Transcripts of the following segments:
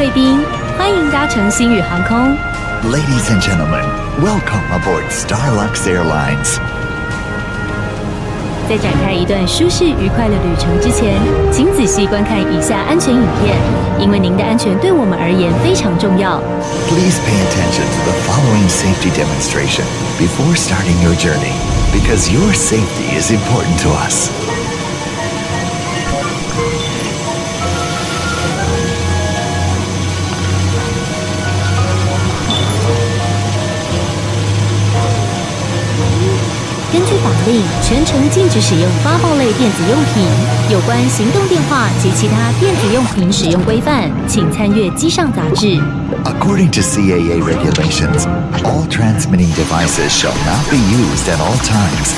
贵宾，欢迎搭乘星宇航空。Ladies and gentlemen, welcome aboard Starlux Airlines. 在展开一段舒适愉快的旅程之前，请仔细观看以下安全影片，因为您的安全对我们而言非常重要。Please pay attention to the following safety demonstration before starting your journey, because your safety is important to us. 根据法令，全程禁止使用发报类电子用品。有关行动电话及其他电子用品使用规范，请参阅机上杂志。According to CAA regulations, all transmitting devices shall not be used at all times.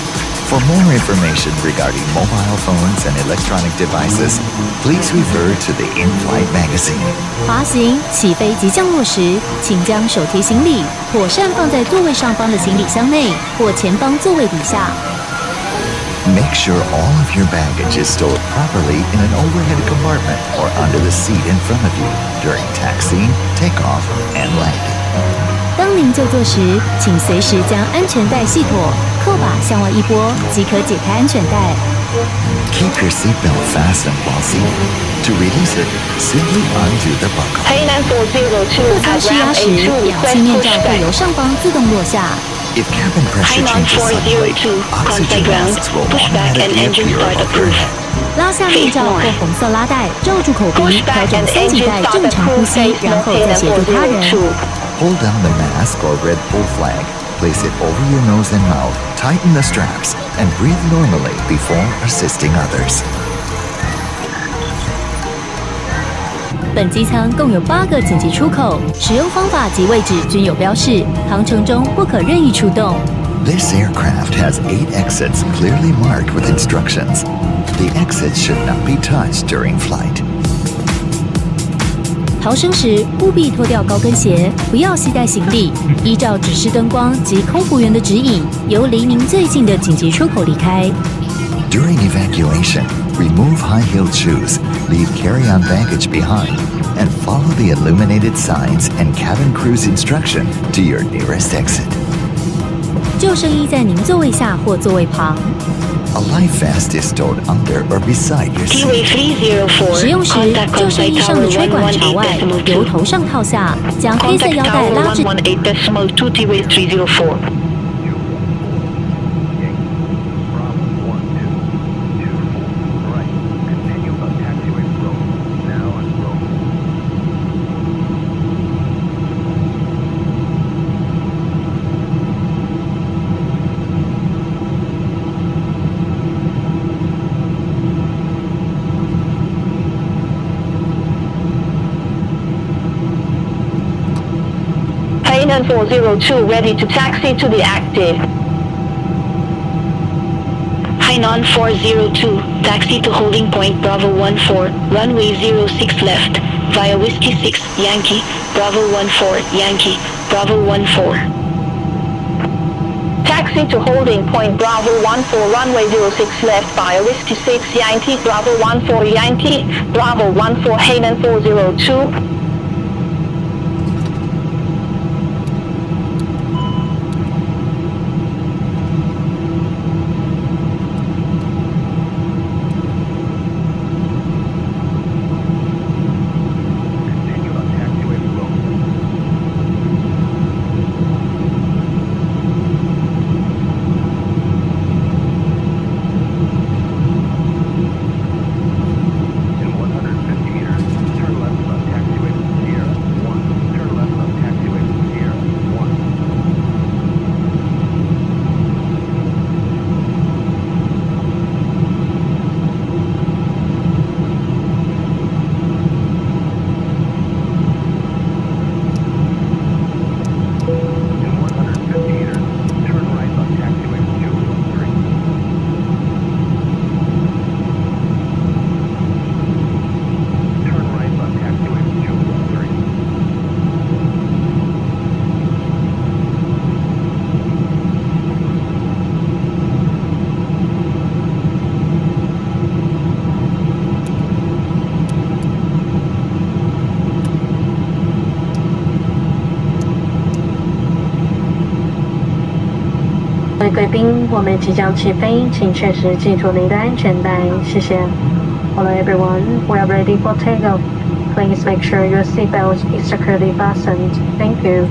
For more information regarding mobile phones and electronic devices, please refer to the in-flight magazine. 滑行、起飞及降落时，请将手提行李妥善放在座位上方的行李箱内或前方座位底下。Make sure all of your baggage is stored properly in an overhead compartment or under the seat in front of you during taxiing, takeoff, and landing. 当您就座时，请随时将安全带系妥，扣把向外一拨，即可解开安全带。Keep your seatbelt fastened while seated. To release it, simply undo the buckle. 客舱施压时，氧气面罩会由上方自动落下。If cabin pressure changes suddenly, oxygen masks will automatically appear above your head. 拉下面罩或红色拉带，罩住口鼻，调整松紧带，正常呼吸，然后再协助他人。Pull down the mask or red pull flag, place it over your nose and mouth, tighten the straps, and breathe normally before assisting others. 本机舱共有8个紧急出口，使用方法及位置均有标示，航程中不可任意出动。This aircraft has 8 exits clearly marked with instructions. The exits should not be touched during flight. 逃生时务必脱掉高跟鞋，不要携带行李，依照指示灯光及空服员的指引，由离您最近的紧急出口离开。During evacuation, remove high-heeled shoes, leave carry-on baggage behind, and follow the illuminated signs and cabin crew's instruction to your nearest exit. 救生衣在您座位下或座位旁。A life vest is stored under or beside your seat. 使用时，救生衣上的吹管朝外，由头上套下，将黑色腰带拉至。Hainan 402 ready to taxi to the active. Hainan 402, taxi to holding point Bravo 14, runway 06 left, via Whiskey 6, Yankee, Bravo 14, Yankee, Bravo 14. Taxi to holding point Bravo 14, runway 06 left via Whiskey 6, Yankee, Bravo 14, Yankee, Bravo 14, Hainan 402. In 150 meters, turn left on taxiway 贵宾，我们即将起飞，请确实系住您的安全带，谢谢。Hello everyone, we are ready for takeoff. Please make sure your seatbelt is securely fastened. Thank you.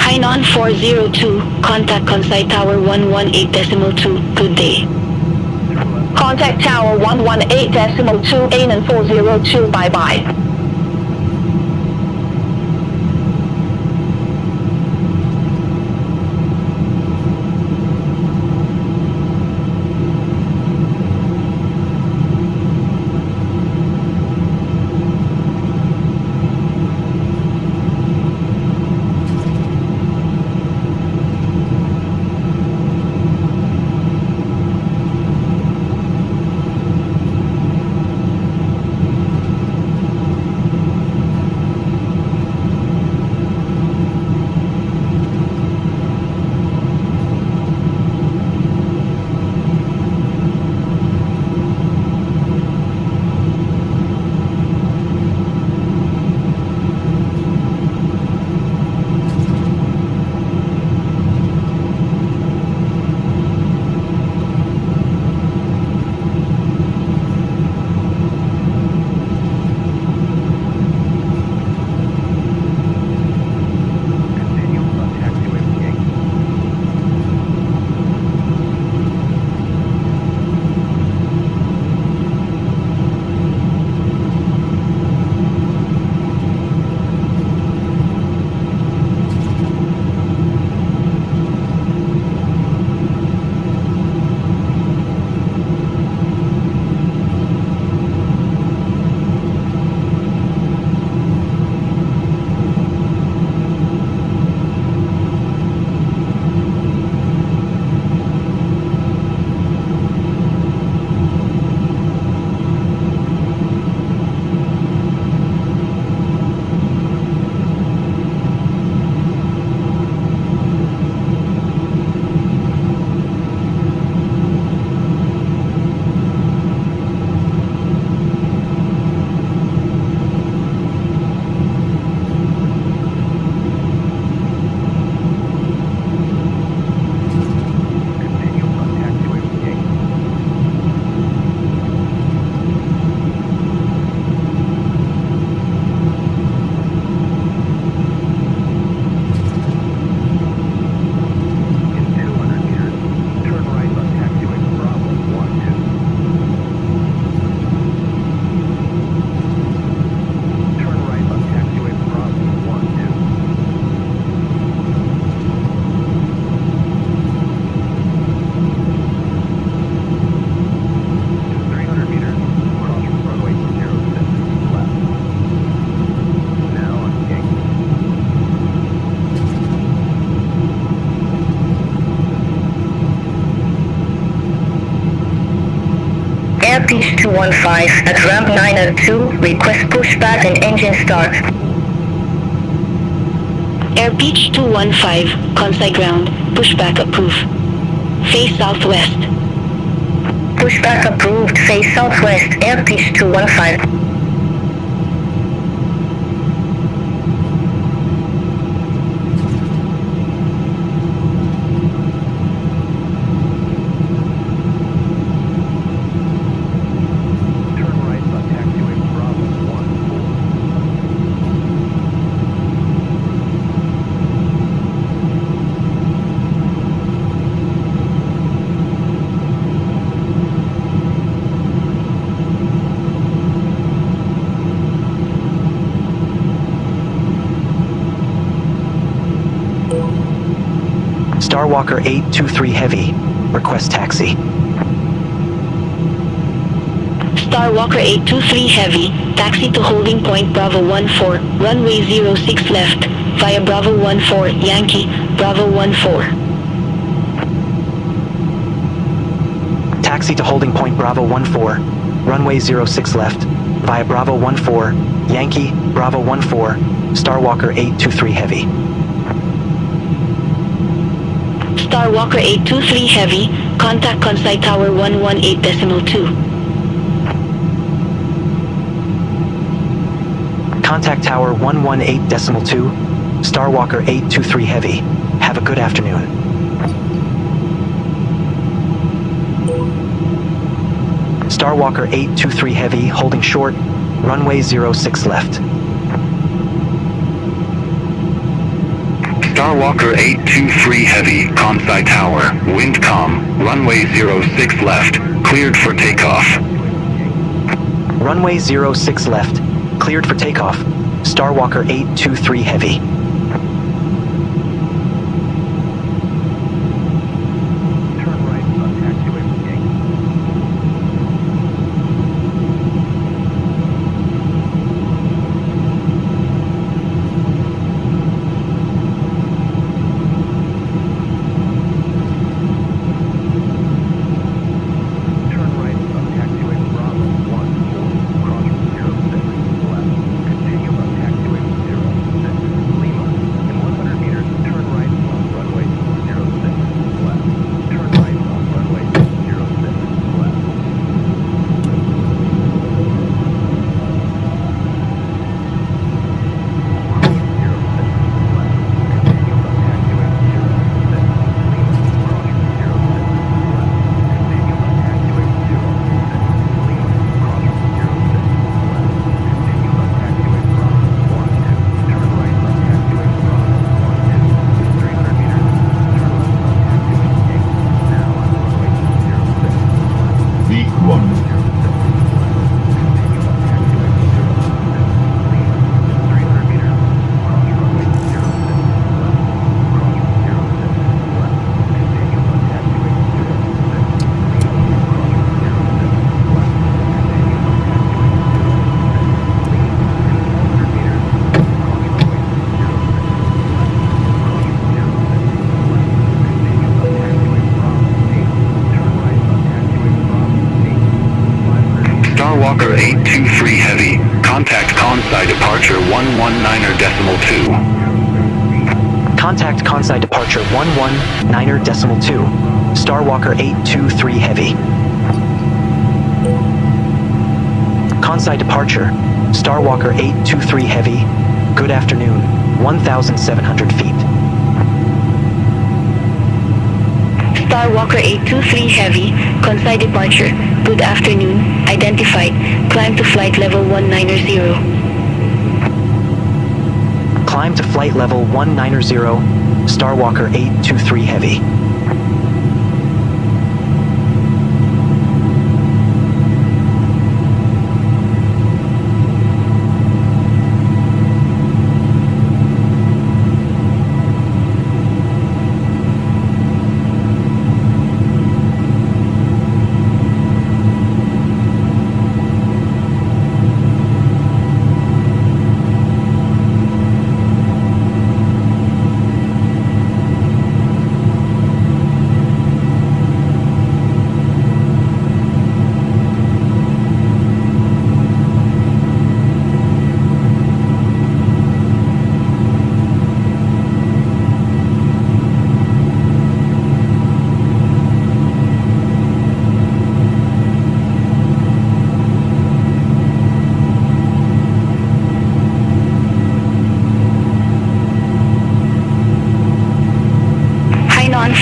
Hainan 402, contact Kansai Tower 118.2, good day. Contact Tower 118.2, Hainan 402, bye-bye. Air Beach 215 at ramp 902, request pushback and engine start. Air Beach 215, Kansai ground, pushback approved. Face southwest. Pushback approved, face southwest, Air Beach 215. Starwalker 823 Heavy, request taxi. Starwalker 823 Heavy, taxi to holding point Bravo 14, runway 06 left, via Bravo 14, Yankee, Bravo 14. Taxi to holding point Bravo 14, runway 06 left, via Bravo 14, Yankee, Bravo 14, Starwalker 823 Heavy. Starwalker 823 Heavy, contact Kansai Tower 118.2. Contact Tower 118.2, Starwalker 823 Heavy. Have a good afternoon. Starwalker 823 Heavy, holding short, runway 06 left. Starwalker 823 Heavy, Kansai Tower, wind calm, runway 06 left, cleared for takeoff. Runway 06 left, cleared for takeoff. Starwalker 823 Heavy. Starwalker 823 Heavy, contact Kansai departure 119.2. Contact Kansai departure 119.2. Starwalker 823 Heavy. Kansai departure. Starwalker 823 Heavy. Good afternoon. 1,700 feet. Starwalker 823 Heavy, Kansai departure, good afternoon, identified, climb to flight level 190. Climb to flight level 190, Starwalker 823 Heavy.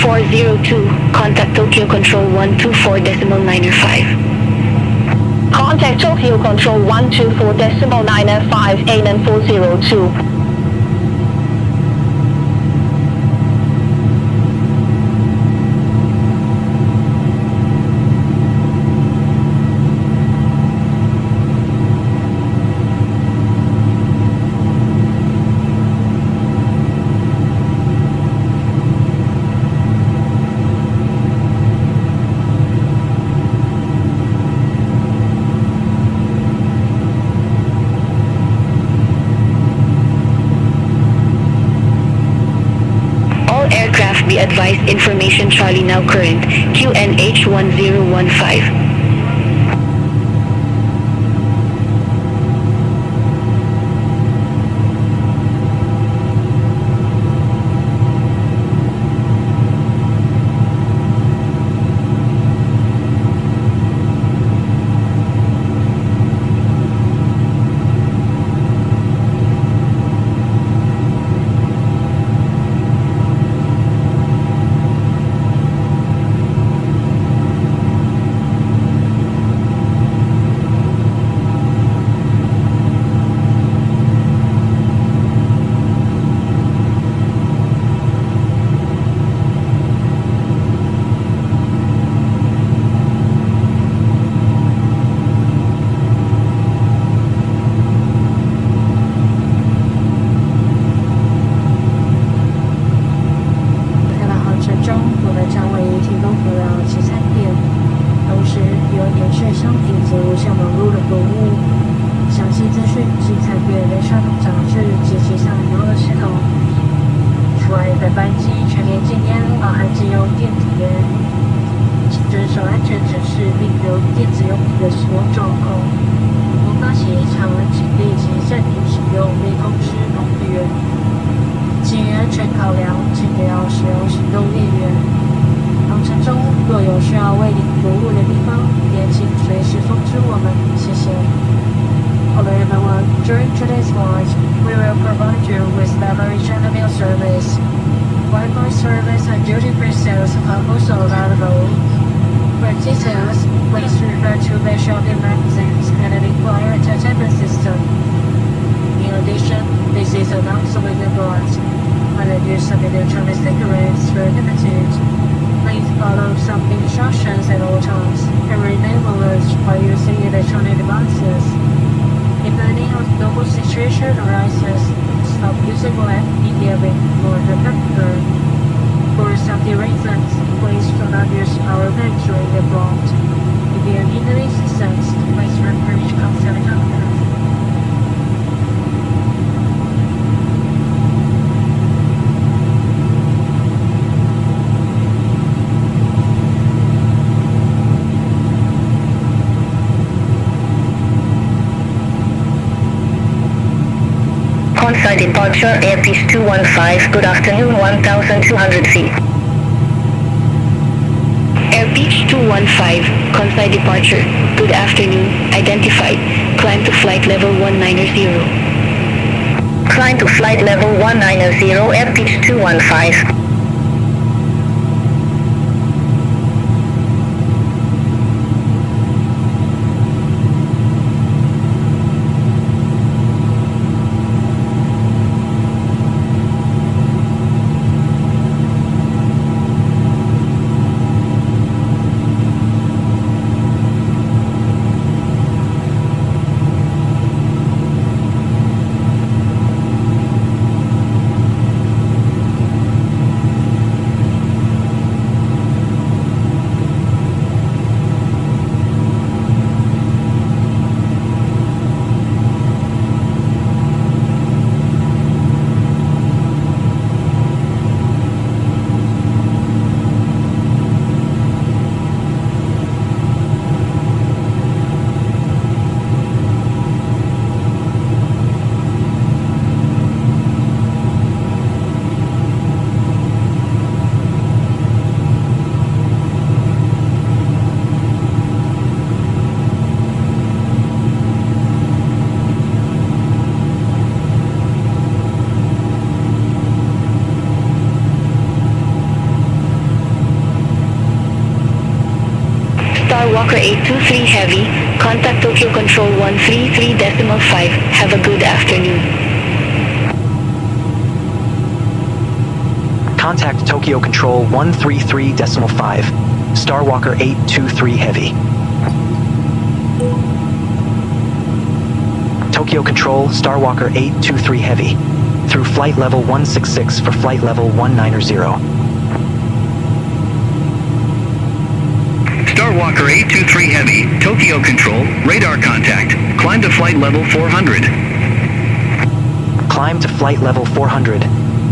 1402, contact Tokyo Control 124.905. Contact Tokyo Control 124.905 ANN 402. Aircraft be advised information Charlie now current, QNH1015. During today's flight, we will provide you with beverage and meal service. Wi-Fi service and duty-free sales are also available. For details, please refer to the shopping magazines and the required entertainment system. In addition, this is an obsolete abroad. When the use of electronic cigarettes is prohibited, please follow some instructions at all times and remain alert while using electronic devices. If any abnormal situation arises, stop using light media or the computer. For safety reasons, please do not use our bags during the abroad. If you need any assistance, please refer to contact doctor. On-site departure, Airpeace 215, good afternoon, 1,200 feet. Airpeace 215, Conside departure, good afternoon, identified, climb to flight level 190. Climb to flight level 190, Airpeace 215. Starwalker 823 Heavy, contact Tokyo Control 133.5. Have a good afternoon. Contact Tokyo Control 133.5. Starwalker 823 Heavy. Tokyo Control, Starwalker 823 Heavy. Through flight level 166 for flight level 190. Starwalker 823 Heavy, Tokyo Control, radar contact. Climb to flight level 400. Climb to flight level 400.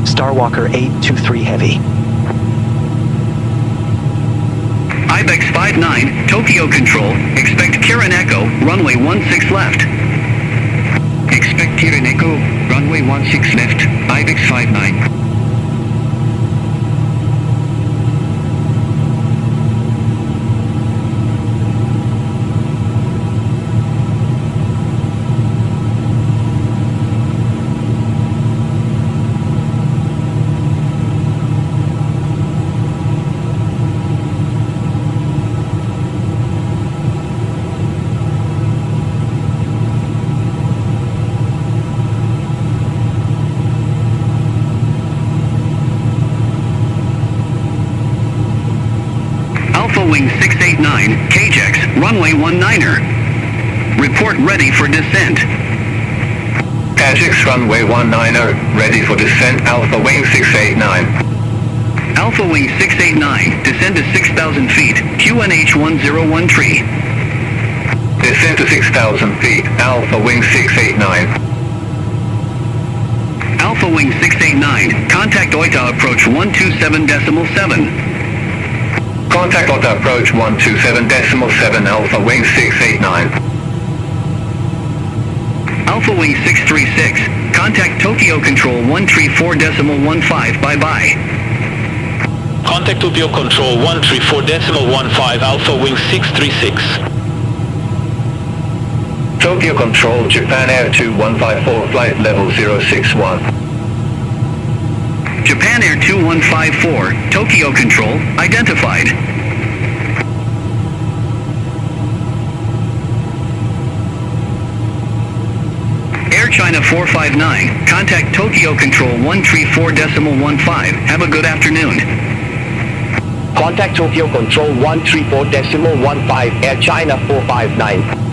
Starwalker 823 Heavy. IBEX 59, Tokyo Control, expect Kirin Echo, runway 16 left. Expect Kirin Echo, runway 16 left, IBEX 59. Wing 689, KJX, runway 19er. Report ready for descent. KJX runway 19er, ready for descent, Alpha Wing 689. Alpha Wing 689, descend to 6,000 feet, QNH 1013. Descend to 6,000 feet, Alpha Wing 689. Alpha Wing 689, contact OITA approach 127.7. Contact OTA approach 127.7 Alpha Wing 689. Alpha Wing 636, contact Tokyo Control 134.15, bye-bye. Contact Tokyo Control 134.15 Alpha Wing 636. Tokyo Control Japan Air 2154 flight level 061. Japan Air 2154, Tokyo Control, identified. Air China 459, contact Tokyo Control 134.15. Have a good afternoon. Contact Tokyo Control 134.15, Air China 459.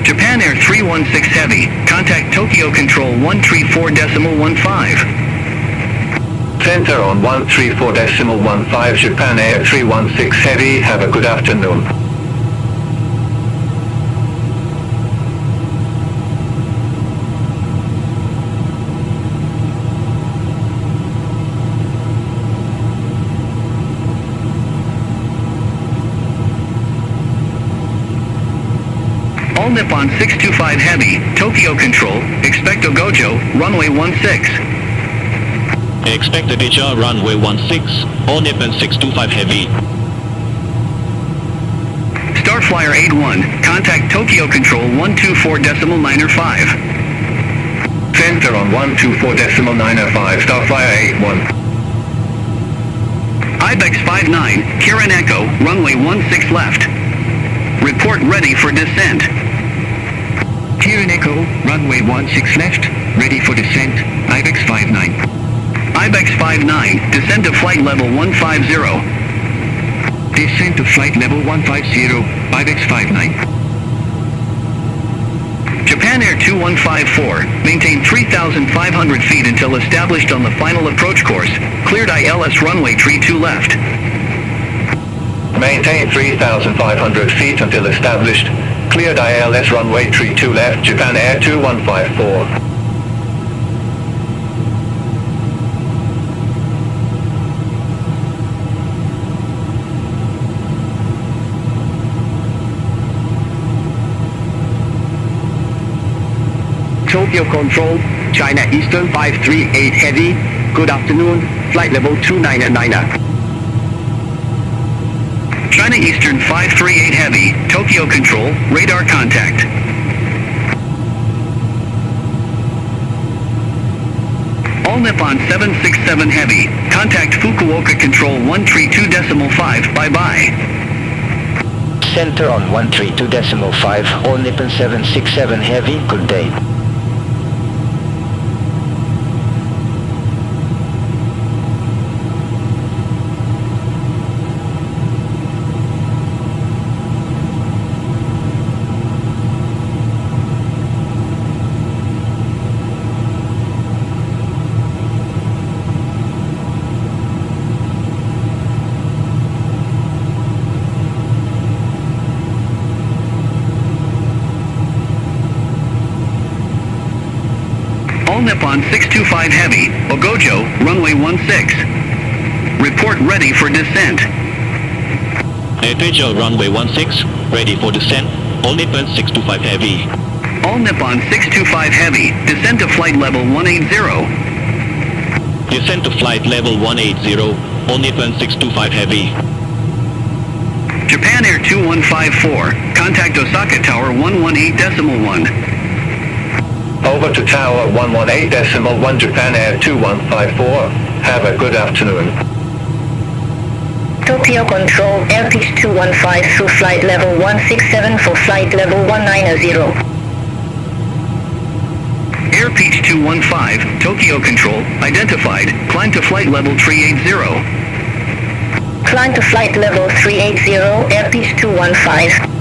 Japan Air 316 Heavy, contact Tokyo Control 134.15. Center on 134.15 Japan Air 316 Heavy, have a good afternoon. All Nippon 625 Heavy, Tokyo Control, expect Ogojo, runway 16. Expect Deja, runway 16. All Nippon 625 Heavy. Starflyer 81, contact Tokyo Control 124.95. Center on 124.95 Starflyer 81. IBEX 59, Kirin Echo, runway 16 left. Report ready for descent. Kirin Echo, runway 16 left, ready for descent, IBEX 59. IBEX 59, descend to flight level 150. Descend to flight level 150, IBEX 59. Japan Air 2154, maintain 3,500 feet until established on the final approach course. Cleared ILS runway 32 left. Maintain 3,500 feet until established. Cleared ILS runway 32 left, Japan Air 2154. Tokyo Control, China Eastern 538 Heavy, good afternoon, flight level 299er. China Eastern 538 Heavy, Tokyo Control, radar contact. All Nippon 767 Heavy, contact Fukuoka Control 132.5, bye-bye. Center on 132.5, All Nippon 767 Heavy, good day. All Nippon 625 Heavy, Ogojo, runway 16. Report ready for descent. Ogojo, runway 16, ready for descent. All Nippon 625 Heavy. All Nippon 625 Heavy, descend to flight level 180. Descent to flight level 180, All Nippon 625 Heavy. Japan Air 2154, contact Osaka Tower 118.1. Over to Tower 118.1 Japan Air 2154. Have a good afternoon. Tokyo Control, Airpeace 215 through flight level 167 for flight level 190. Airpeace 215, Tokyo Control, identified, climb to flight level 380. Climb to flight level 380, Airpeace 215.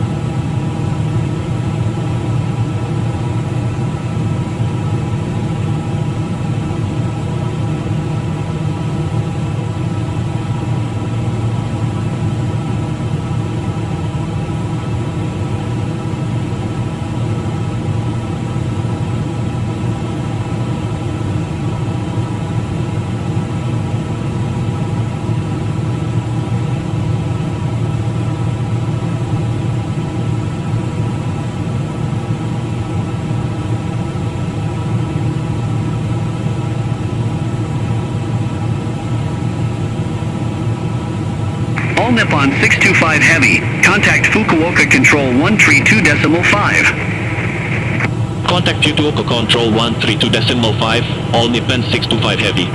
All Nippon 625 Heavy, contact Fukuoka Control 132.5. Contact Fukuoka Control 132.5, All Nippon 625 Heavy.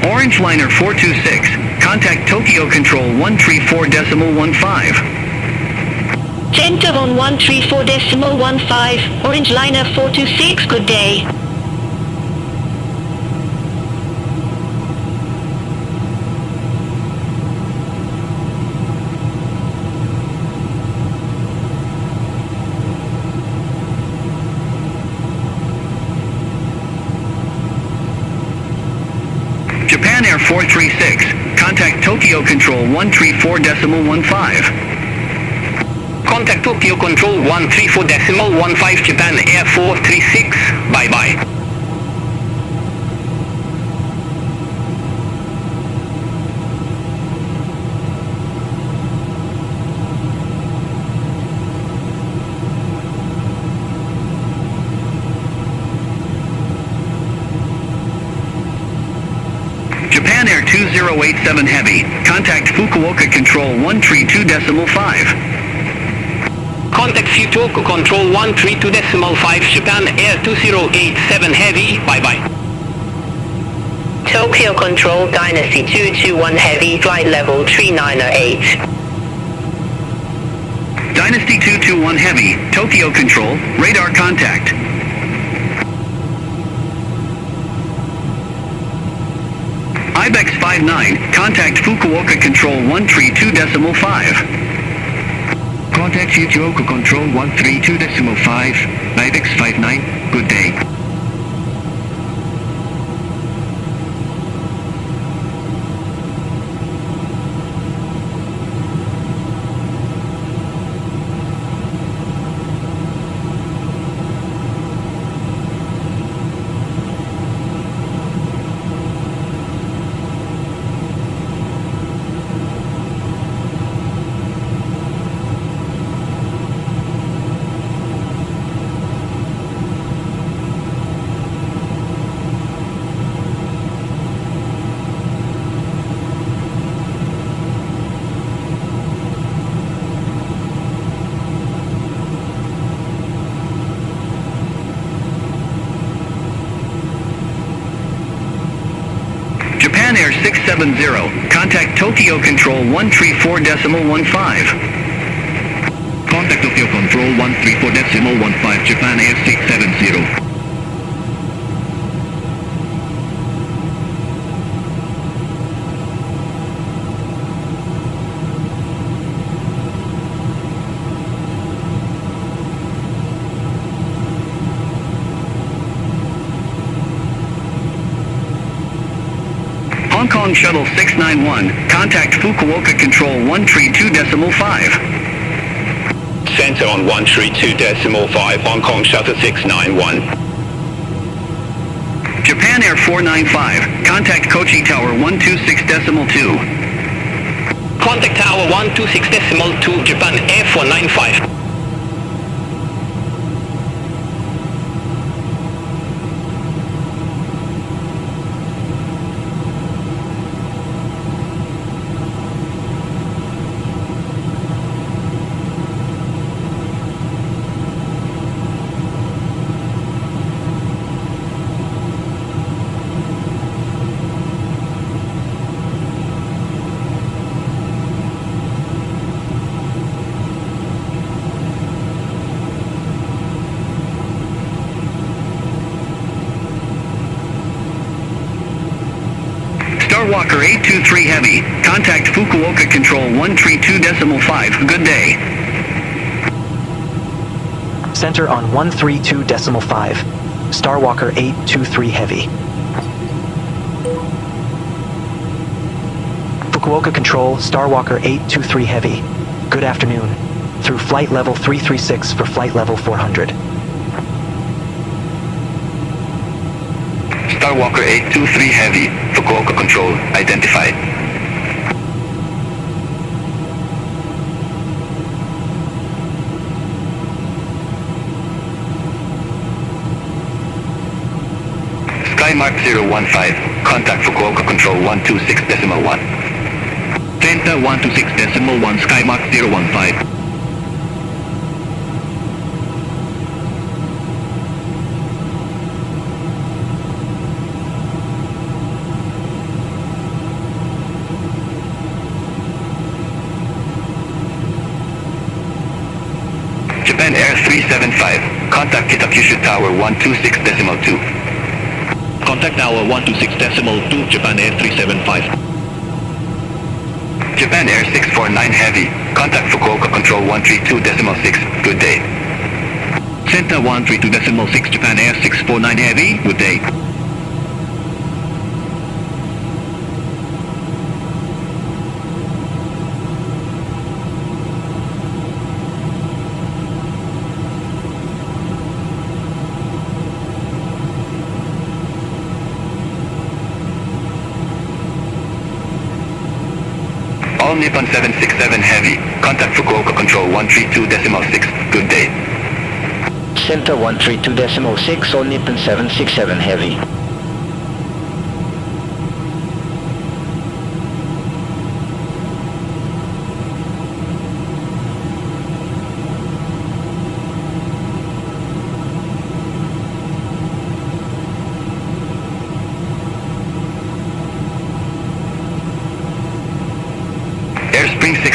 Orange Liner 426, contact Tokyo Control 134.15. Center on 134.15, Orange Liner 426, good day. Japan Air 436, contact Tokyo Control 134.15. Contact Tokyo Control 134.15 Japan Air 436, bye-bye. Japan Air 2087 Heavy. Contact Fukuoka Control 132.5. Contact Fukuoka Control 132.5 Japan Air 2087 Heavy. Bye-bye. Tokyo Control Dynasty 221 Heavy, flight level 3908. Dynasty 221 Heavy, Tokyo Control, radar contact. Ibex 59, contact Fukuoka Control 132.5. Contact Fukuoka Control 132.5, Ibex 59, good day. Japan Air 670, contact Tokyo Control 134.15. Contact Tokyo Control 134.15, Japan Air 670. Hong Kong Shuttle 691, contact Fukuoka Control 132.5. Center on 132.5, Hong Kong Shuttle 691. Japan Air 495, contact Kochi Tower 126.2. Contact Tower 126.2, Japan Air 495. Starwalker 823 Heavy, contact Fukuoka Control 132.5, good day. Center on 132.5. Starwalker 823 Heavy. Fukuoka Control, Starwalker 823 Heavy. Good afternoon. Through flight level 336 for flight level 400. Starwalker 823 Heavy, Fukuoka Control, identified. Skymark 015, contact Fukuoka Control 126.1. Center 126.1, Skymark 015. Japan Air 375, contact Kitakyushu Tower 126.2. Contact Tower 126.2, Japan Air 375. Japan Air 649 Heavy, contact Fukuoka Control 132.6, good day. Center 132.6, Japan Air 649 Heavy, good day. All Nippon 767 Heavy, contact Fukuoka Control 132.6, good day. Center 132.6, All Nippon 767 Heavy. All Nippon 767 Heavy, contact Fukuoka Control 132.6, good day. Center 132.6, All Nippon 767 Heavy, contact Fukuoka Control 132.6, good day. All Nippon 767 Heavy, contact Fukuoka Control 132.6, good day. Center 132.6, All Nippon 767 Heavy.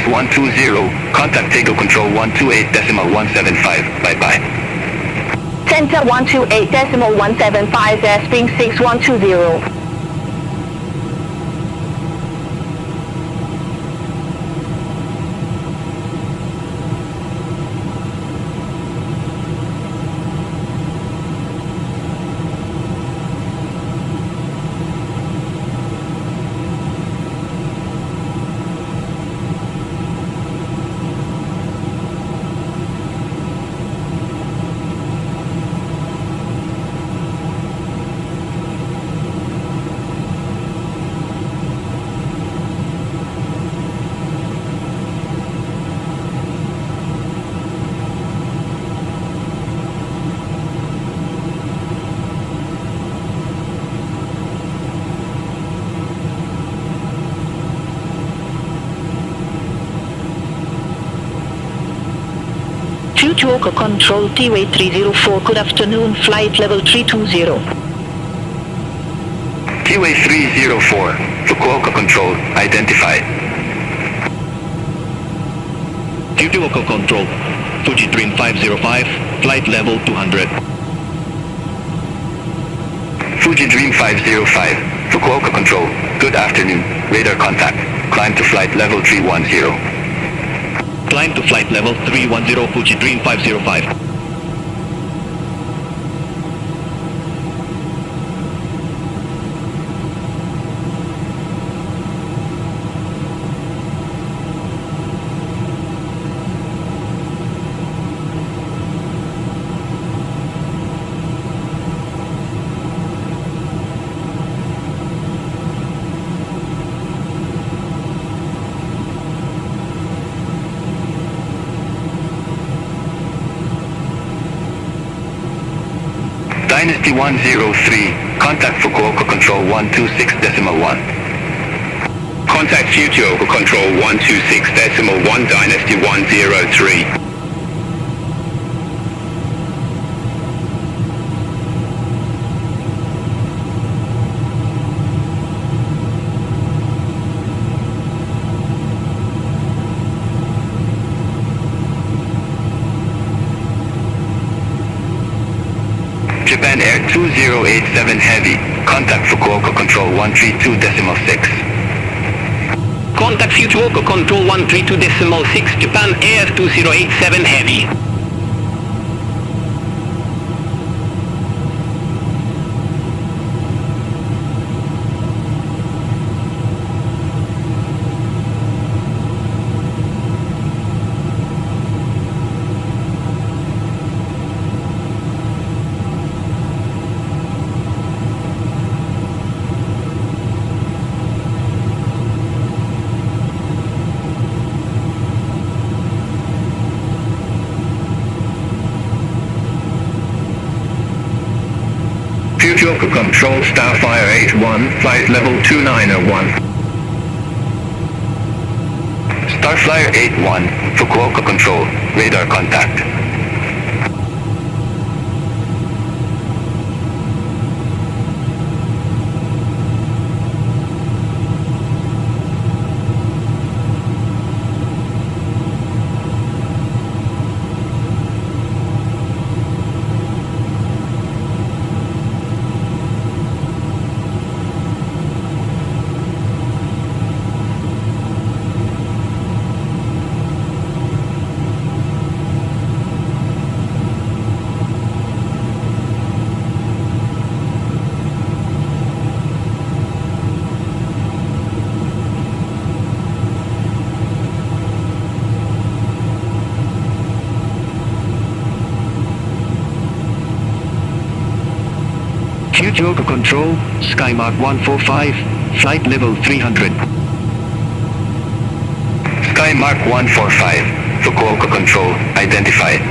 120, contact Tego Control 128.175, bye-bye. Center 128.175, airspeed 6120. Fukuoka Control T-Way 304, good afternoon, flight level 320. T-Way 304, Fukuoka Control, identified. Fukuoka Control, Fuji Dream 505, flight level 200. Fuji Dream 505, Fukuoka Control, good afternoon, radar contact, climb to flight level 310. Climb to flight level 310, Fuji Dream 505. Dynasty 103, contact Fukuoka Control 126.1. Contact Fukuoka Control 126.1, Dynasty 103. Japan Air 2087 Heavy, contact Fukuoka Control 132.6. Contact Fukuoka Control 132.6, Japan Air 2087 Heavy. Fukuoka Control Starfire 81, flight level 2901. Starflyer 81, Fukuoka Control, radar contact. Fukuoka Control, Skymark 145, flight level 300. Skymark 145, Fukuoka Control, identified.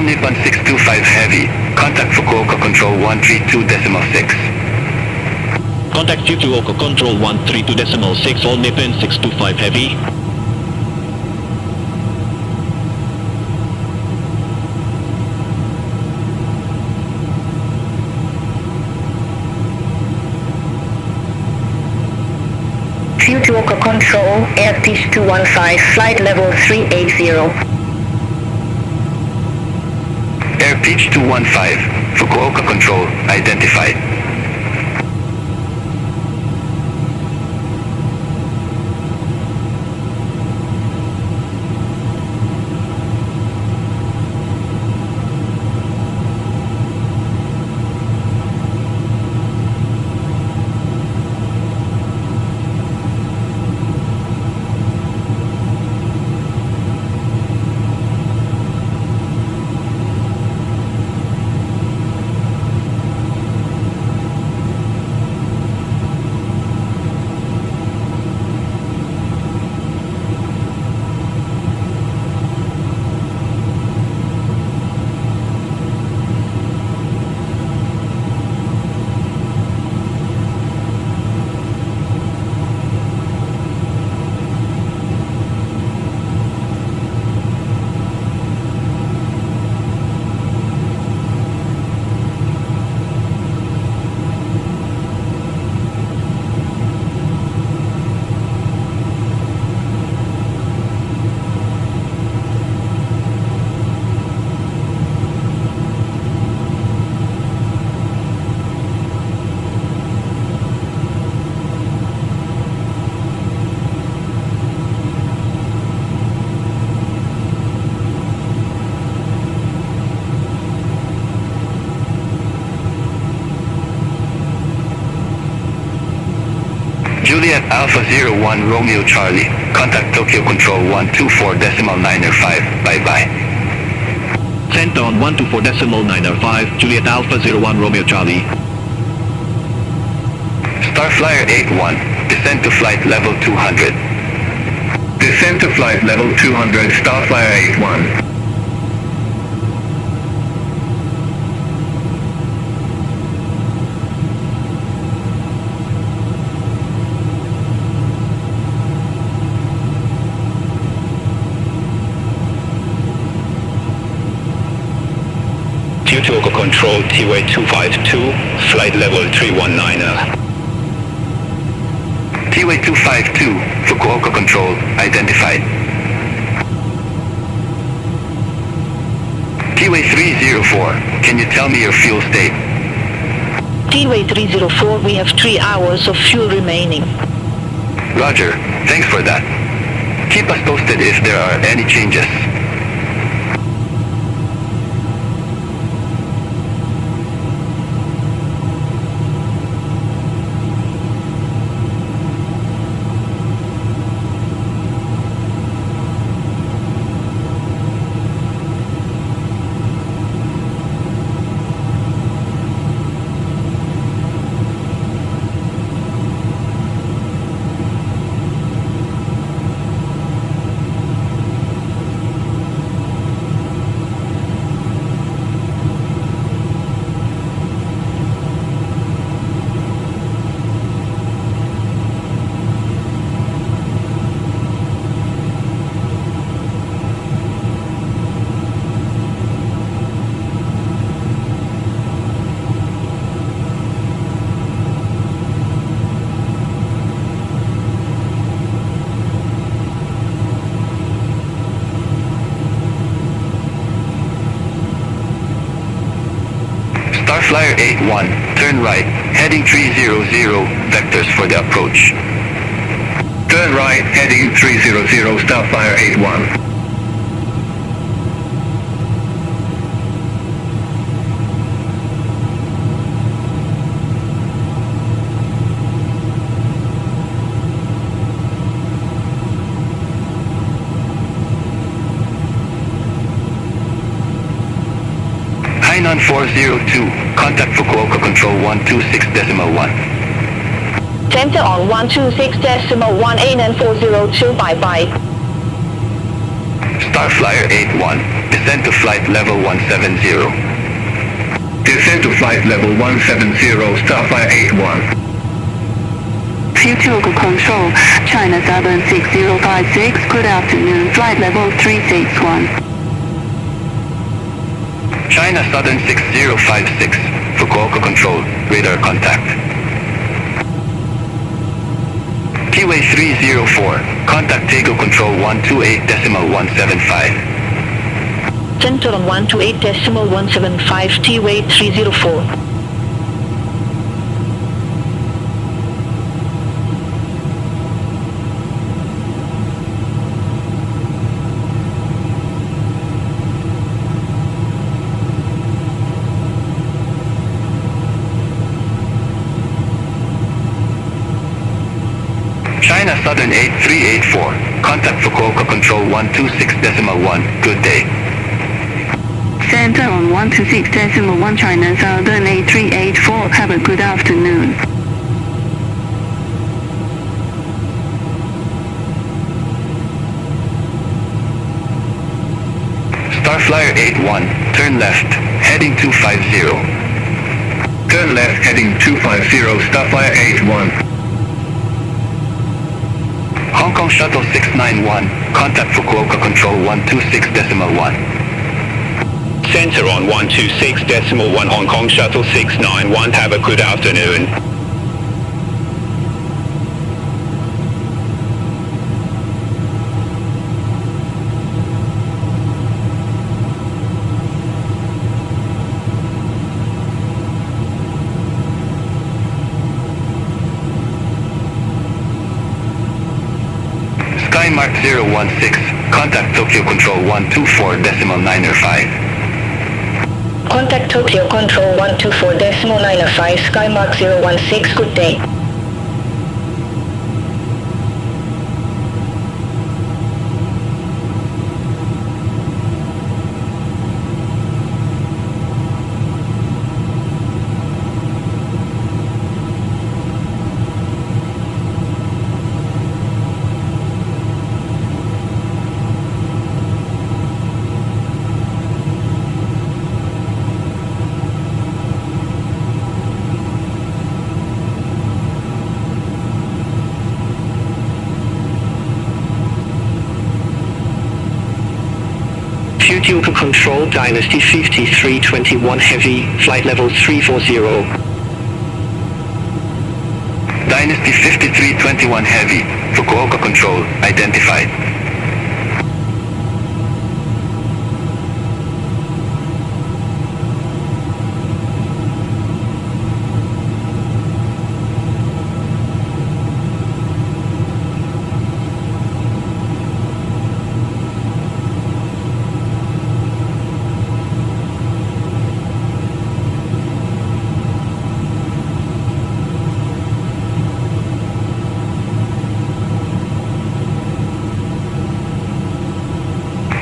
Nippon 625 Heavy. Contact Fukuoka Control 132.6. Contact Fukuoka Control 132.6, all Nippon 625 Heavy. Fukuoka Control, Air Pitch 215, flight level 380. Air Pitch 215, Fukuoka Control, identified. Juliet Alpha 01 Romeo Charlie. Contact Tokyo Control 124.905. Bye-bye. Center on 124.905, Juliet Alpha 01 Romeo Charlie. Starflyer 81. Descend to flight level 200. Descend to flight level 200, Starflyer 81. Fukuoka Control, T-Way 252, flight level 319er. T-Way 252, Fukuoka Control, identified. T-Way 304, can you tell me your fuel state? T-Way 304, we have 3 hours of fuel remaining. Roger, thanks for that. Keep us posted if there are any changes. Starflyer 81, turn right, heading 300, vectors for the approach. Turn right, heading 300, Starflyer 81. Hainan 402, contact Fukuoka Control 126.1. Center on 126.1 Hainan 402, bye-bye. Starflyer 81, Descend to flight level 170. Descend to flight level 170, Starflyer 81. Fukuoka Control, China Southern 6056, good afternoon, flight level 361. China Southern 6056, Fukuoka Control, radar contact. T-Way 304, contact Tego Control 128.175. Center on 128.175, T-Way 304. China Southern 8384, contact Fukuoka Control 126.1, good day. Center on 126.1, China Southern 8384, have a good afternoon. Starflyer 81, turn left, heading 250. Turn left heading 250, Starflyer 81. Hong Kong Shuttle 691, contact Fukuoka Control 126.1. Center on 126.1 Hong Kong Shuttle 691, have a good afternoon. Skymark 016, contact Tokyo Control 124.905. Contact Tokyo Control 124.905, Skymark 016, good day. Fukuoka Control, Dynasty 5321 Heavy, flight level 340. Dynasty 5321 Heavy, Fukuoka Control, identified.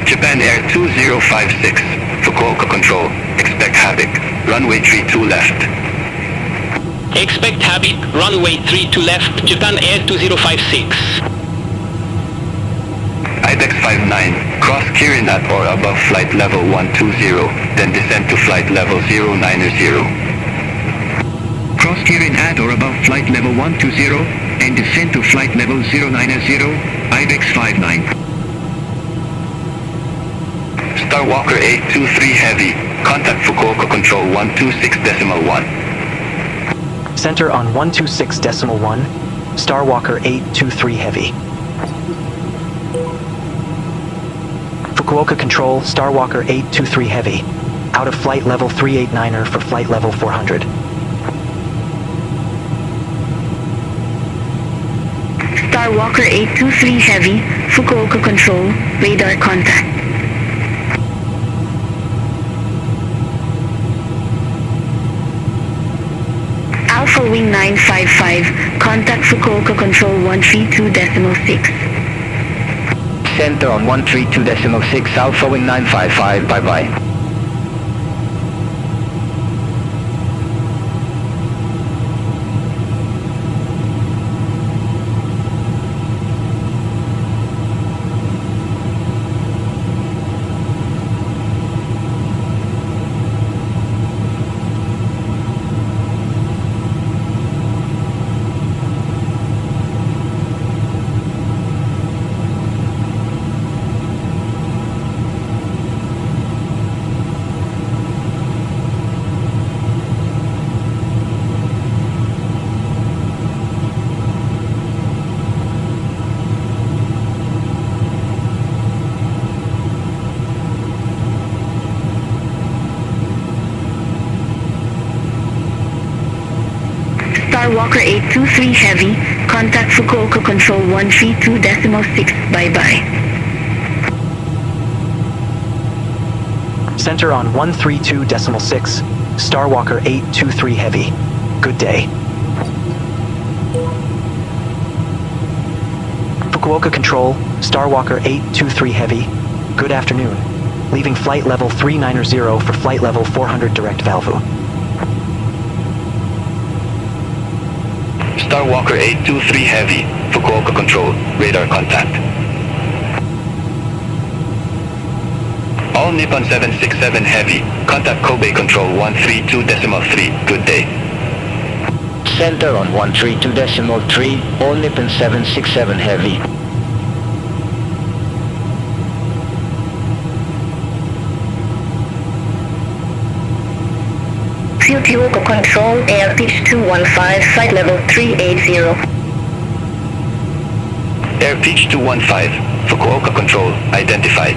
Japan Air 2056, Fukuoka Control, expect havoc, runway 32 left. Expect havoc, runway 32 left, Japan Air 2056. IBEX 59, cross Kirin at or above flight level 120, then descend to flight level 090. Cross Kirin at or above flight level 120 and descend to flight level 090, IBEX 59. Star Walker 823 Heavy, contact Fukuoka Control 126.1. Center on 126.1, Star Walker 823 Heavy. Fukuoka Control, Star Walker 823 Heavy. Out of flight level 389er for flight level 400. Star Walker 823 Heavy, Fukuoka Control, radar contact. Alpha Wing 955, contact Fukuoka Control 132.6. Center on 132.6, Alpha Wing 955, bye-bye. Starwalker 823 Heavy, contact Fukuoka Control 132.6, bye-bye. Center on 132.6, Starwalker 823 Heavy. Good day. Fukuoka Control, Starwalker 823 Heavy. Good afternoon. Leaving flight level 390 for flight level 400 direct Valvu. Starwalker 823 Heavy, Fukuoka Control, radar contact. All Nippon 767 Heavy, contact Kobe Control 132.3, good day. Center on 132.3, all Nippon 767 Heavy. Fukuoka Control, air pitch 215, flight level 380. Air pitch 215, Fukuoka Control, identified.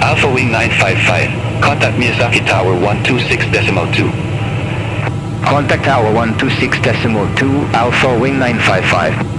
Alpha Wing 955, contact Miyazaki Tower 126.2. Contact Tower 126.2, Alpha Wing 955.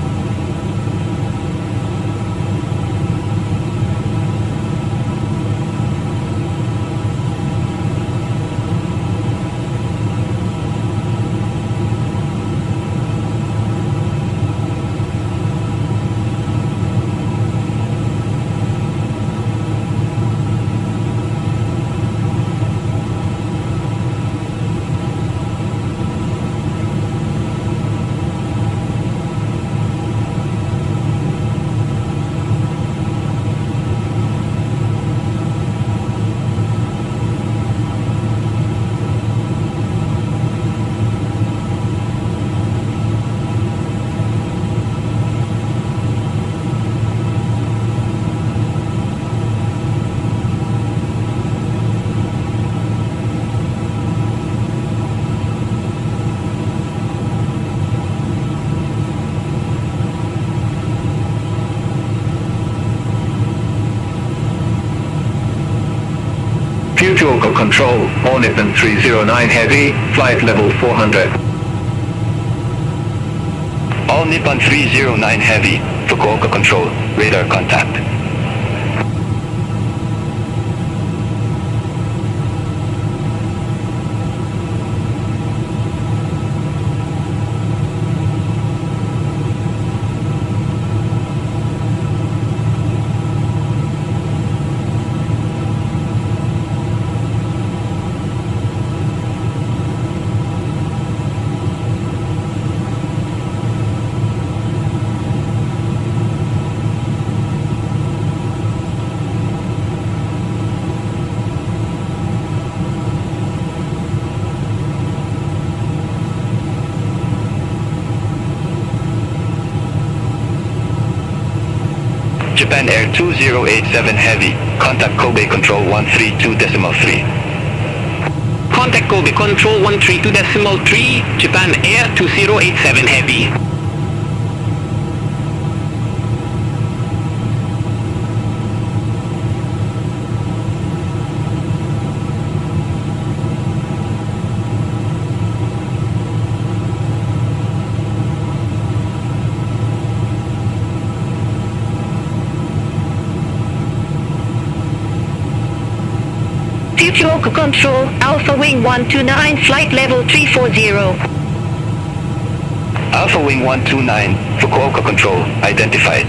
Fukuoka Control, all Nippon 309 Heavy, flight level 400. All Nippon 309 Heavy, Fukuoka Control, radar contact. Japan Air 2087 Heavy, contact Kobe Control 132.3. Contact Kobe Control 132.3, Japan Air 2087 Heavy. Fukuoka Control, Alpha Wing 129, flight level 340. Alpha Wing 129, Fukuoka Control, identified.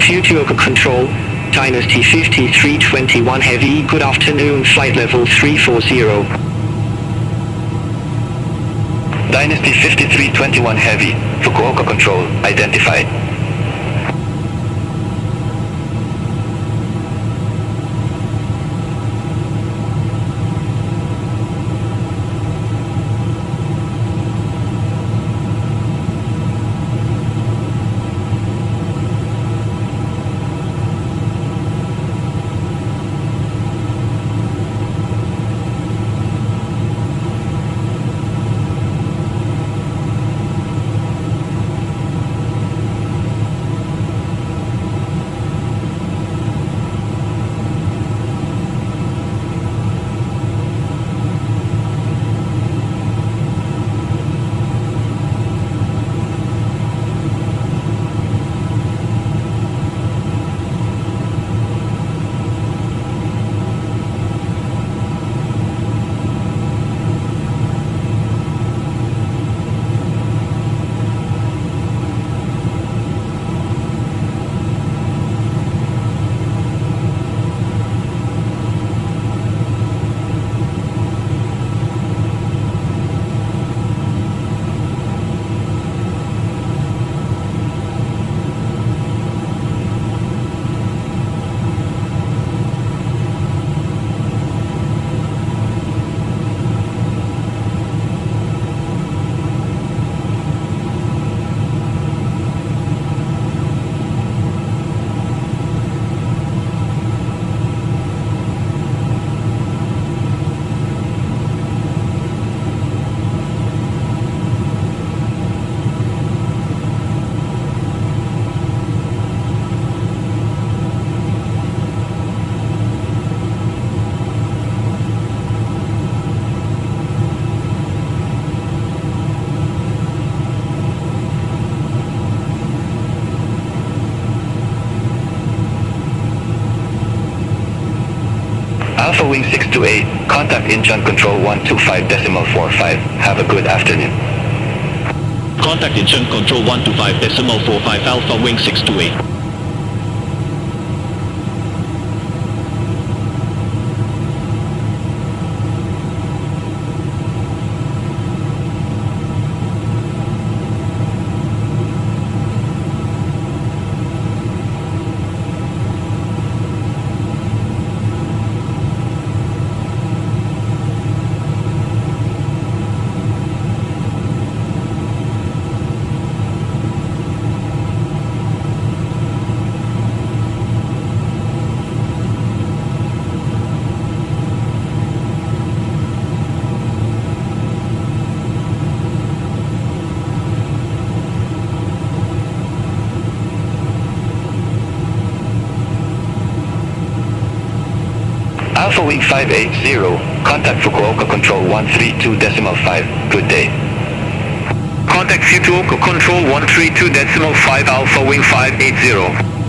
Fukuoka Control, Dynasty 5321 Heavy, good afternoon, flight level 340. Dynasty 5321 Heavy, Fukuoka Control, identified. Wing 628, contact Incheon Control 125.45. Have a good afternoon. Contact Incheon Control 125.45 Alpha Wing 628. Alpha Wing 580, contact Fukuoka Control 132.5. Good day. Contact Fukuoka Control 132.5 Alpha Wing 580.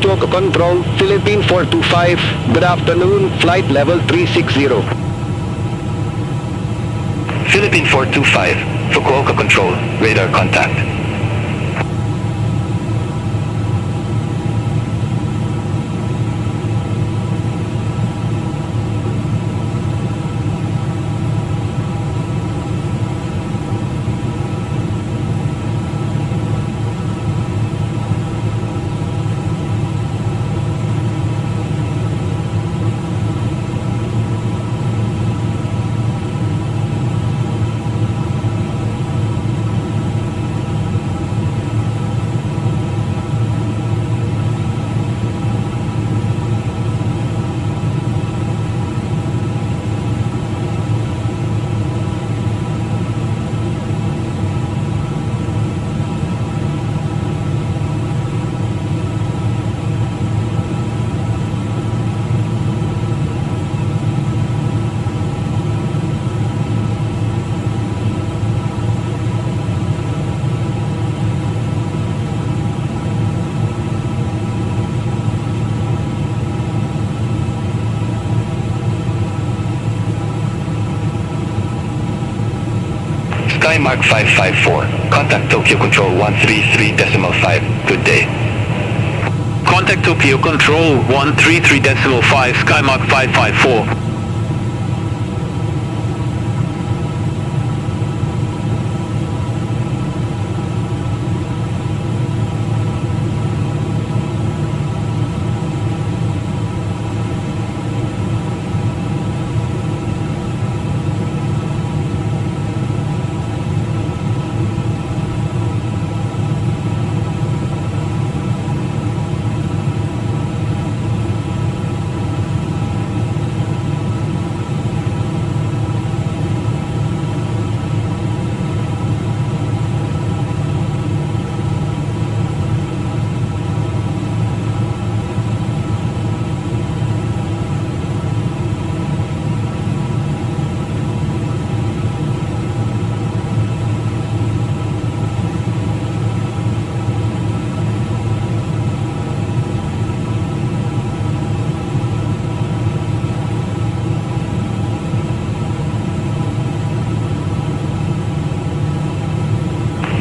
Fukuoka Control, Philippine 425, good afternoon, flight level 360. Philippine 425, Fukuoka Control, radar contact. Skymark 554, contact Tokyo Control 133.5. Good day. Contact Tokyo Control 133.5 Skymark 554.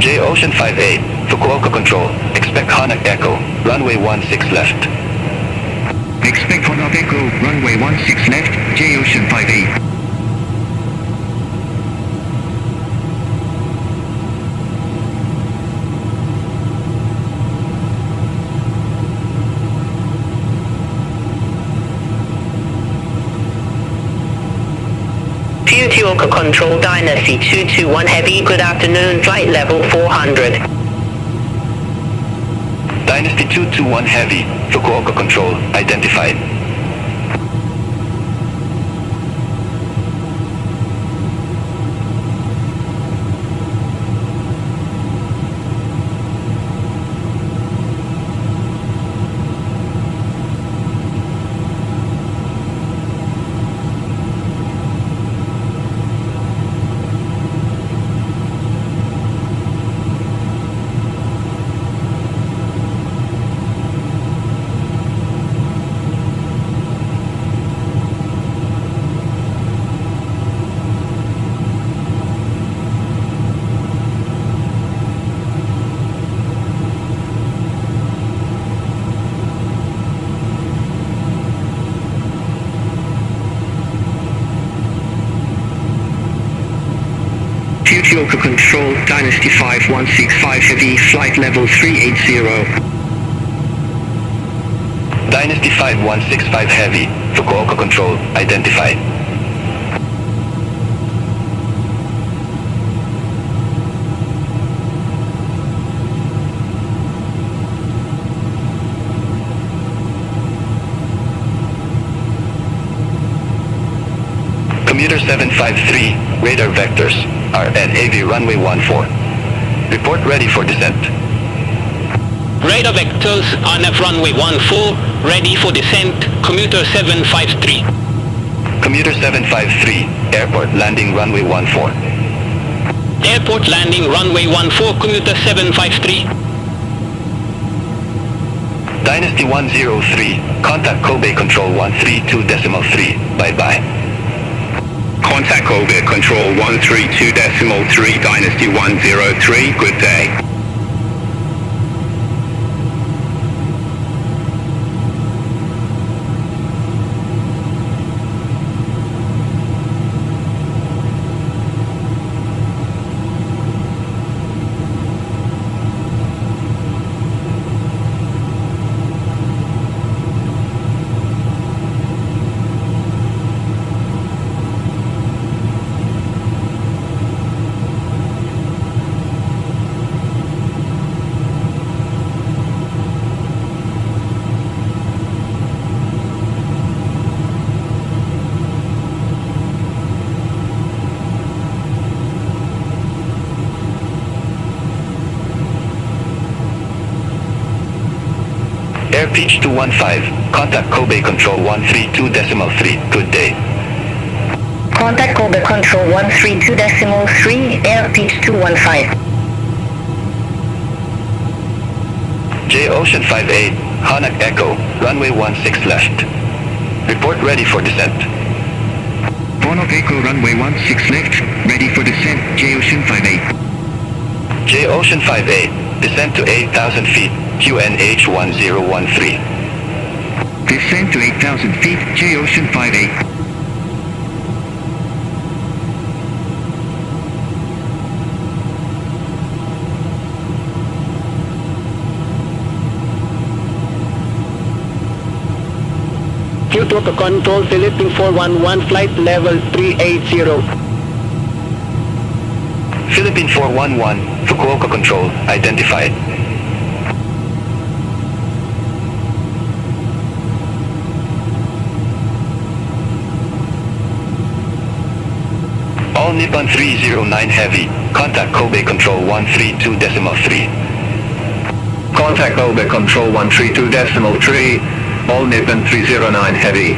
J Ocean 58, Fukuoka Control, expect Hana Echo, runway 16 left. Expect Hana Echo, runway 16 left, J Ocean 58. Fukuoka Control Dynasty 221 Heavy, good afternoon, flight level 400. Dynasty 221 Heavy, Fukuoka Control, identified. Fukuoka Control, Dynasty 5165 Heavy, flight level 380. Dynasty 5165 Heavy, Fukuoka Control, identified. Commuter 753, radar vectors, are at AV runway 14. Report ready for descent. Radar vectors on F runway 14, ready for descent, commuter 753. Commuter 753, airport landing runway 14. Airport landing runway 14, commuter 753. Dynasty 103, contact Kobe Control 132.3, bye-bye. Contact Kobe Control 132.3, Dynasty 103, good day. Air Peach 215, contact Kobe Control 132.3, good day. Contact Kobe Control 132.3, Air Peach 215. J Ocean 58, Hanak Echo, runway 16 left. Report ready for descent. Bono Echo runway 16 left, ready for descent, J Ocean 58. J Ocean 58, descent to 8,000 feet, QNH 1013. Descent to 8,000 feet, J Ocean 58. Fukuoka Control, Philippine 411, flight level 380. Philippine 411, Fukuoka Control, identified. All Nippon 309 Heavy, contact Kobe Control 132.3. Contact Kobe Control 132.3, all Nippon 309 Heavy.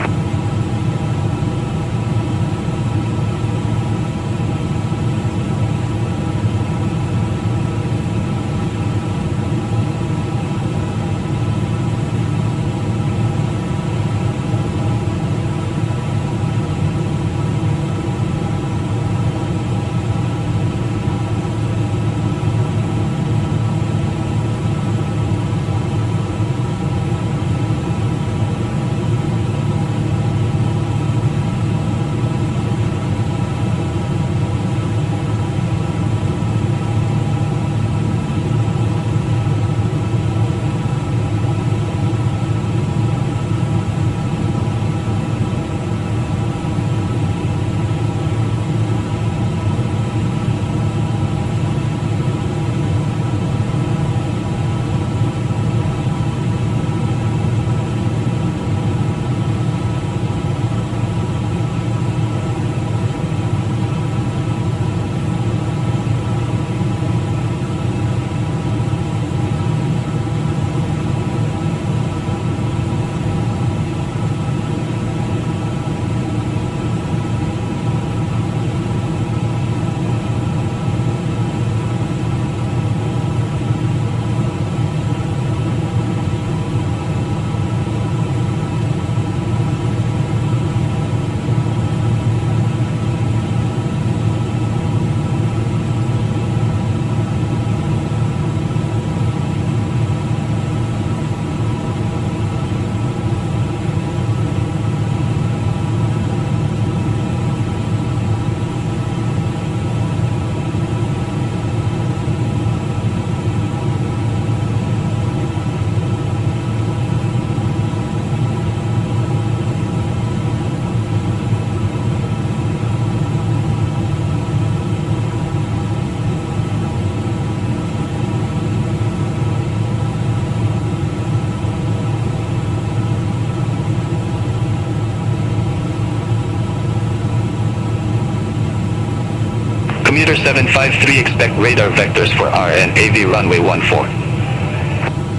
Commuter 753, expect radar vectors for RN AV runway 14.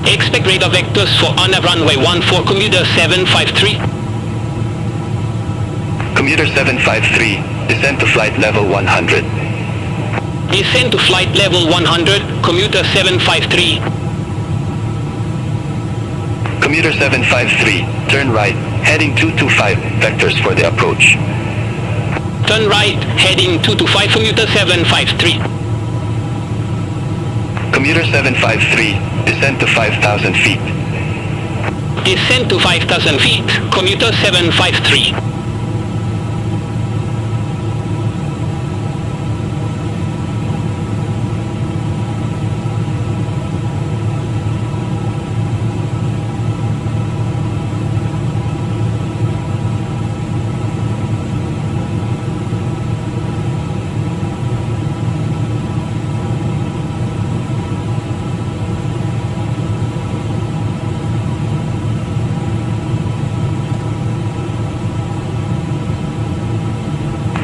Expect radar vectors for RN runway 14, commuter 753. Commuter 753, descend to flight level 100. Descend to flight level 100, commuter 753. Commuter 753, turn right, heading 225, vectors for the approach. Turn right, heading 225, commuter 753. Commuter 753, descend to 5,000 feet. Descend to 5,000 feet, commuter 753.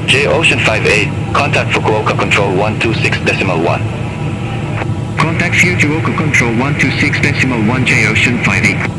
J Ocean 58, contact Fukuoka Control 126.1. Contact Fukuoka Control 126.1 J Ocean 58.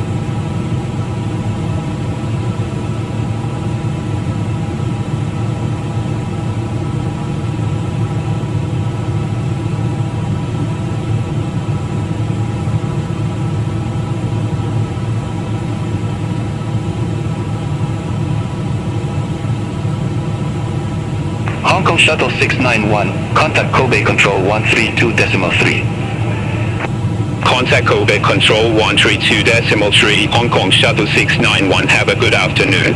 Hong Kong Shuttle 691, contact Kobe Control 132.3. Contact Kobe Control 132.3, Hong Kong Shuttle 691, have a good afternoon.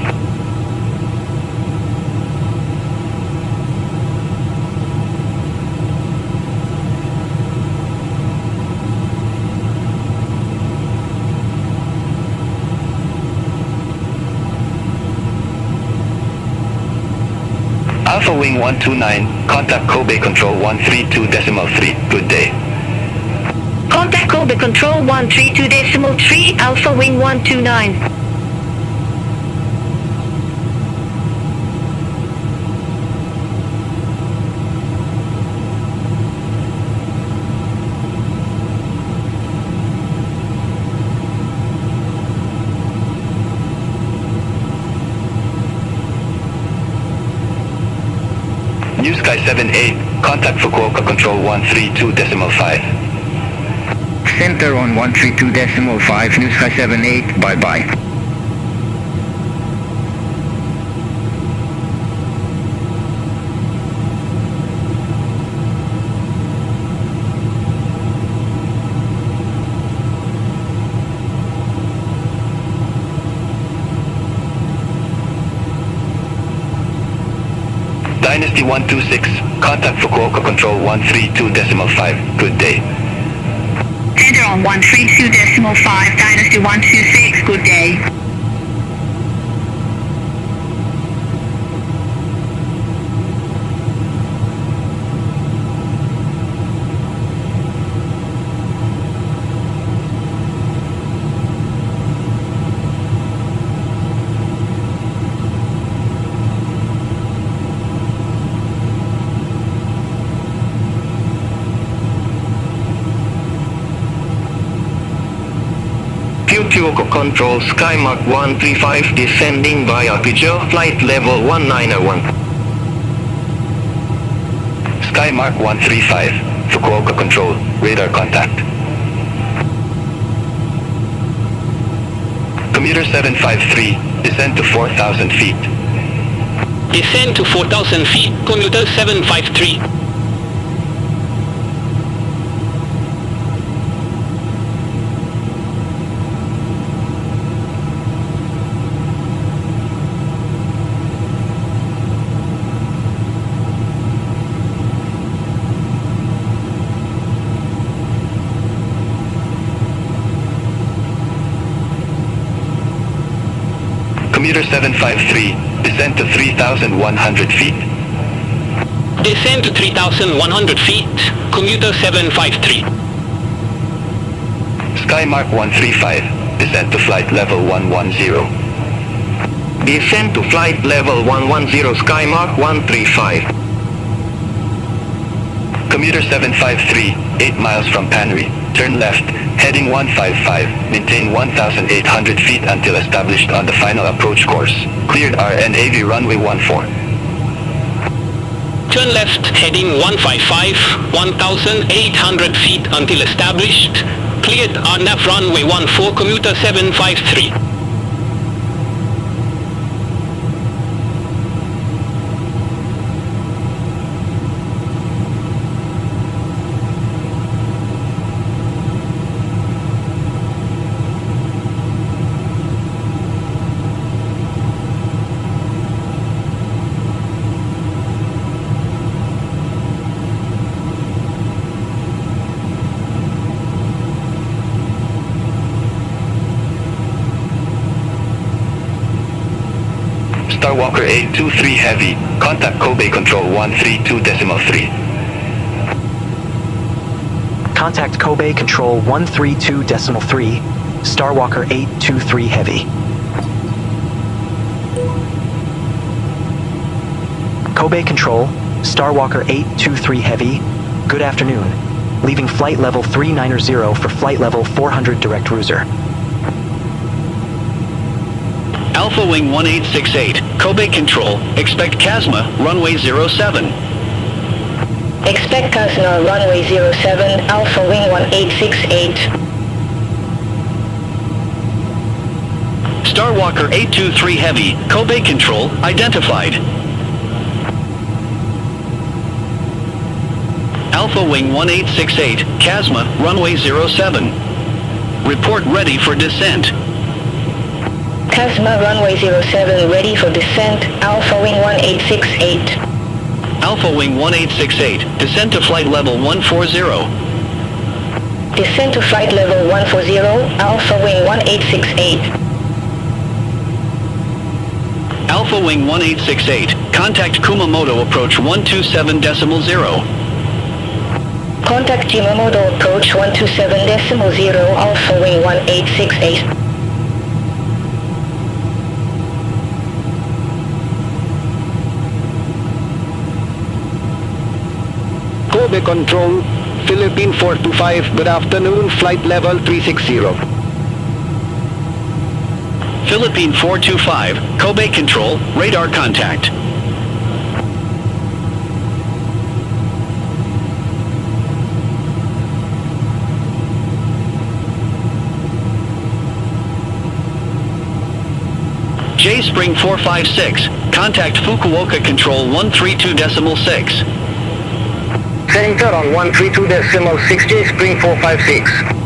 Alpha Wing 129, contact Kobe Control 132.3, good day. Contact Kobe Control 132.3, Alpha Wing 129. New Sky 78, contact Fukuoka Control 132.5. Center on 132.5, New Sky 78, bye-bye. Dynasty 126, contact Fukuoka Control 132.5, good day. Center on 132.5, Dynasty 126, good day. Fukuoka Control Skymark 135 descending via Pigeon flight level 1901. Skymark 135, Fukuoka Control, radar contact. Commuter 753, descend to 4,000 feet. Descend to 4,000 feet, commuter 753. Commuter 753, descend to 3,100 feet. Descend to 3,100 feet, commuter 753. Skymark 135, descend to flight level 110. Descend to flight level 110, Skymark 135. Commuter 753, 8 miles from Panry. Turn left, heading 155. Maintain 1,800 feet until established on the final approach course. Cleared RNAV runway 14. Turn left, heading 155, 1,800 feet until established. Cleared RNAV runway 14, commuter 753. Starwalker 823 Heavy. Contact Kobe Control 132.3. Contact Kobe Control 132.3, Starwalker 823 Heavy. Kobe Control, Starwalker 823 Heavy, good afternoon. Leaving flight level 390 for flight level 400 direct cruiser. Alpha Wing 1868, Kobe Control, expect Casma, runway 07. Expect Casma, runway 07, Alpha Wing 1868. Starwalker 823 Heavy, Kobe Control, identified. Alpha Wing 1868, Casma, runway 07. Report ready for descent. Casma, runway 07, ready for descent, Alpha Wing 1868. Alpha Wing 1868, descent to flight level 140. Descent to flight level 140, Alpha Wing 1868. Alpha Wing 1868, contact Kumamoto approach 127.0. Contact Kumamoto approach 127.0, Alpha Wing 1868. Kobe Control, Philippine 425, good afternoon, flight level 360. Philippine 425, Kobe Control, radar contact. J Spring 456, contact Fukuoka Control 132.6. Center on 132.6, J Spring 456.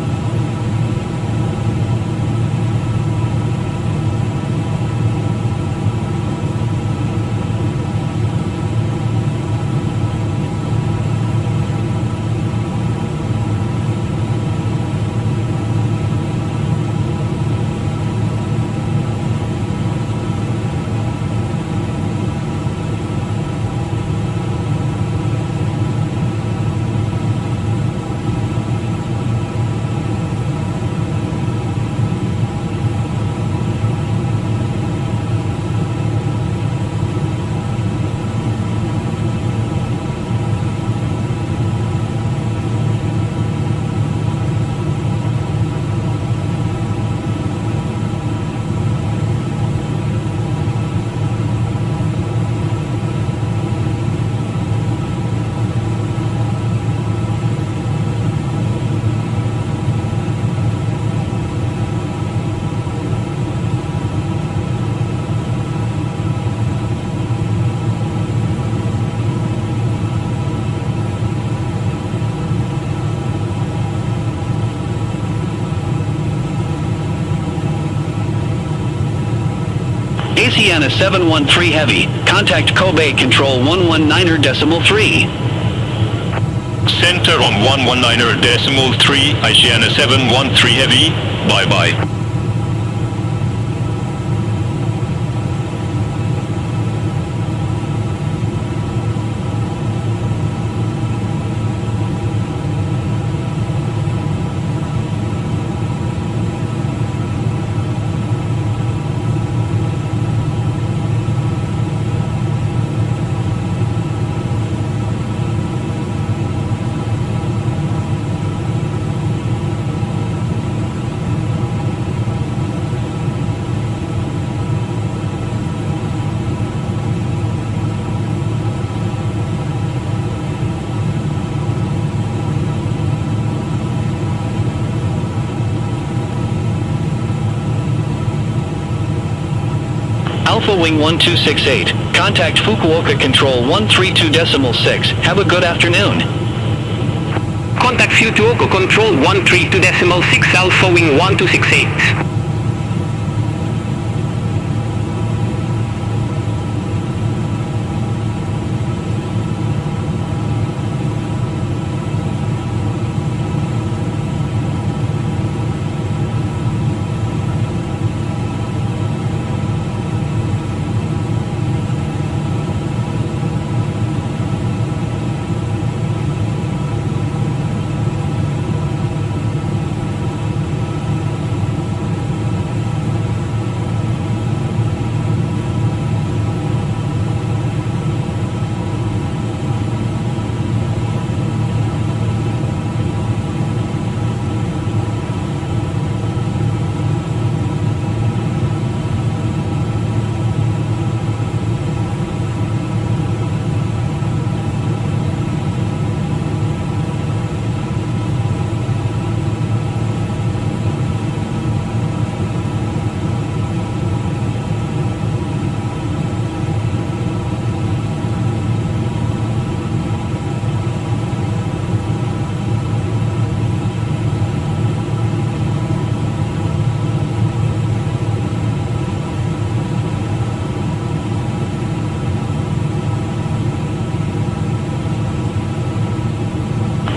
Asiana 713 Heavy, contact Kobe Control 119.3. Center on 119.3, Asiana 713 Heavy, bye-bye. Alpha Wing 1268. Contact Fukuoka Control 132.6. Have a good afternoon. Contact Fukuoka Control 132.6 Alpha Wing 1268.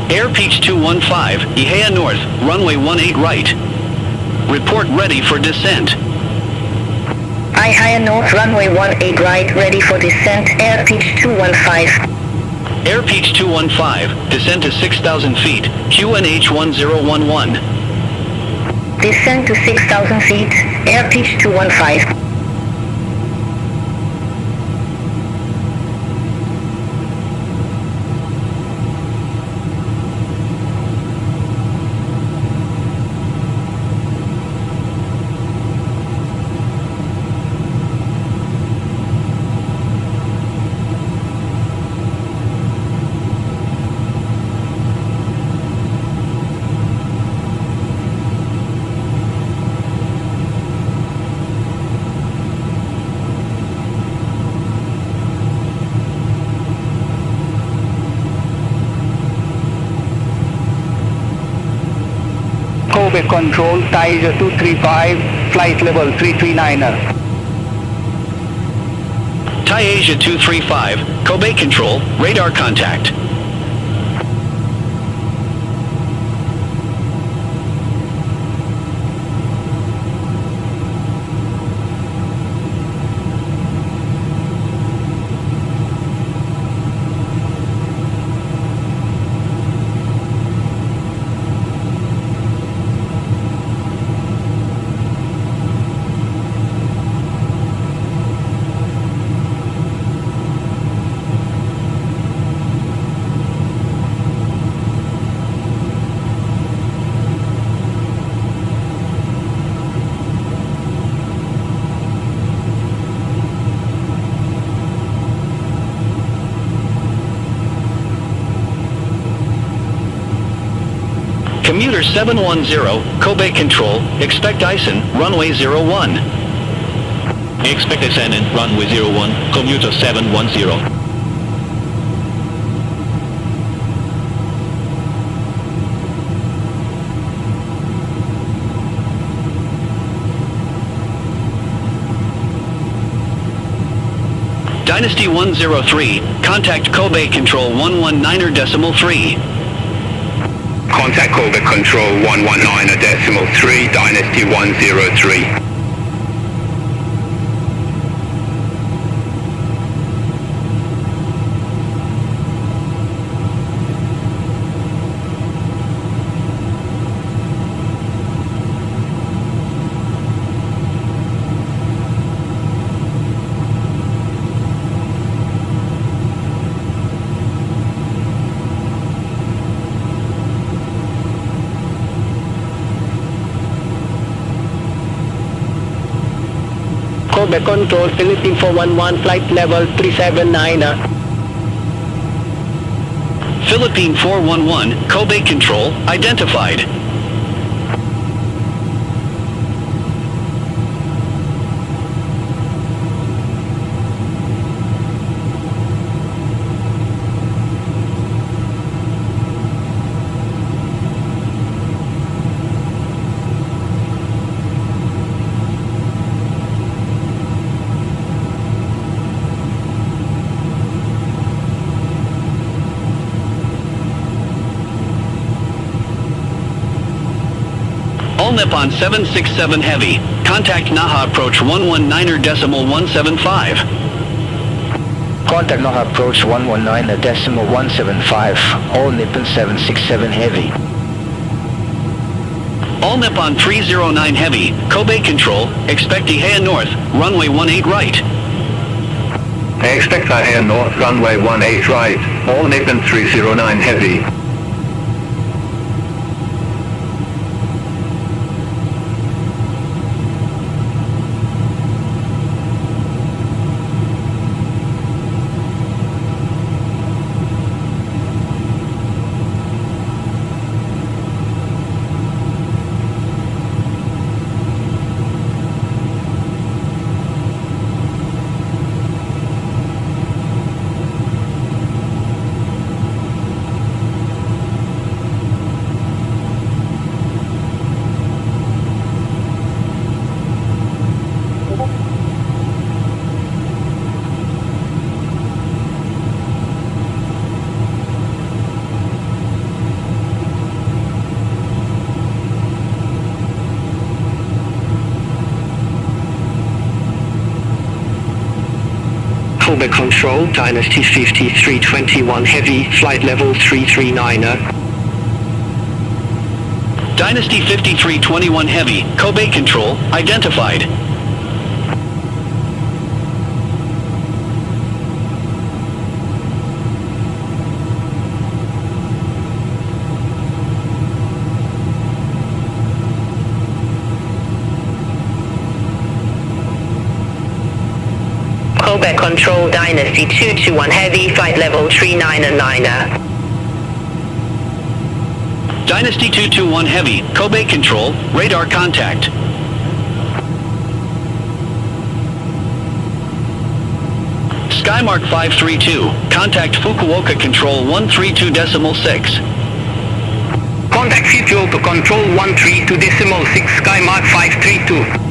Air Peach 215, Ihea North, runway 18 right. Report ready for descent. Ihea North, runway 18 right, ready for descent, Air Peach 215. Air Peach 215, descent to 6,000 feet, QNH 1011. Descent to 6,000 feet, Air Peach 215. Kobe Control, Tiger 235, flight level 339er. Thai Asia 235, Kobe Control, radar contact. Commuter 710, Kobe Control, expect Ison, runway 01. Expect ascendant, runway 01, commuter 710. Dynasty 103, contact Kobe Control 119.3. Contact Kobe Control 119.3, Dynasty 103. Kobe Control, Philippine 411, flight level 379. Philippine 411, Kobe Control, identified. Nippon 767 Heavy. Contact Naha approach 119.175. Contact Naha approach 119.175. All Nippon 767 Heavy. All Nippon 309 Heavy. Kobe Control. Expect Ihea North. Runway 18 right. Expect Ihea North. Runway 18 right. All Nippon 309 Heavy. Kobe Control, Dynasty 5321 Heavy, flight level 339er. Dynasty 5321 Heavy. Kobe Control. Identified. Kobe Control, Dynasty 221 Heavy, flight level 399er. Dynasty 221 Heavy. Kobe Control. Radar contact. Skymark 532. Contact Fukuoka Control 132.6. Contact Fukuoka Control 132.6, Skymark 532.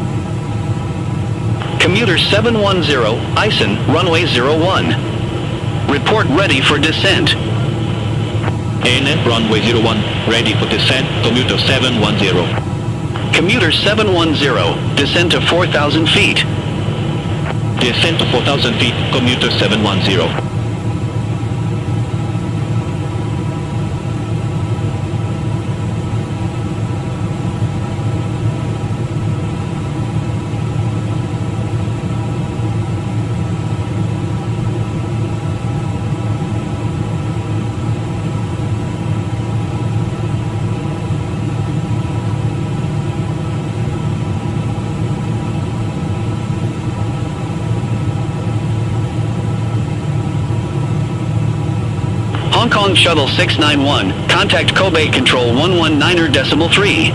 Commuter 710, Ison, runway 01. Report ready for descent. ANF runway 01, ready for descent, commuter 710. Commuter 710, descent to 4,000 feet. Descent to 4,000 feet, commuter 710. Hong Kong Shuttle 691, contact Kobe Control 119.3.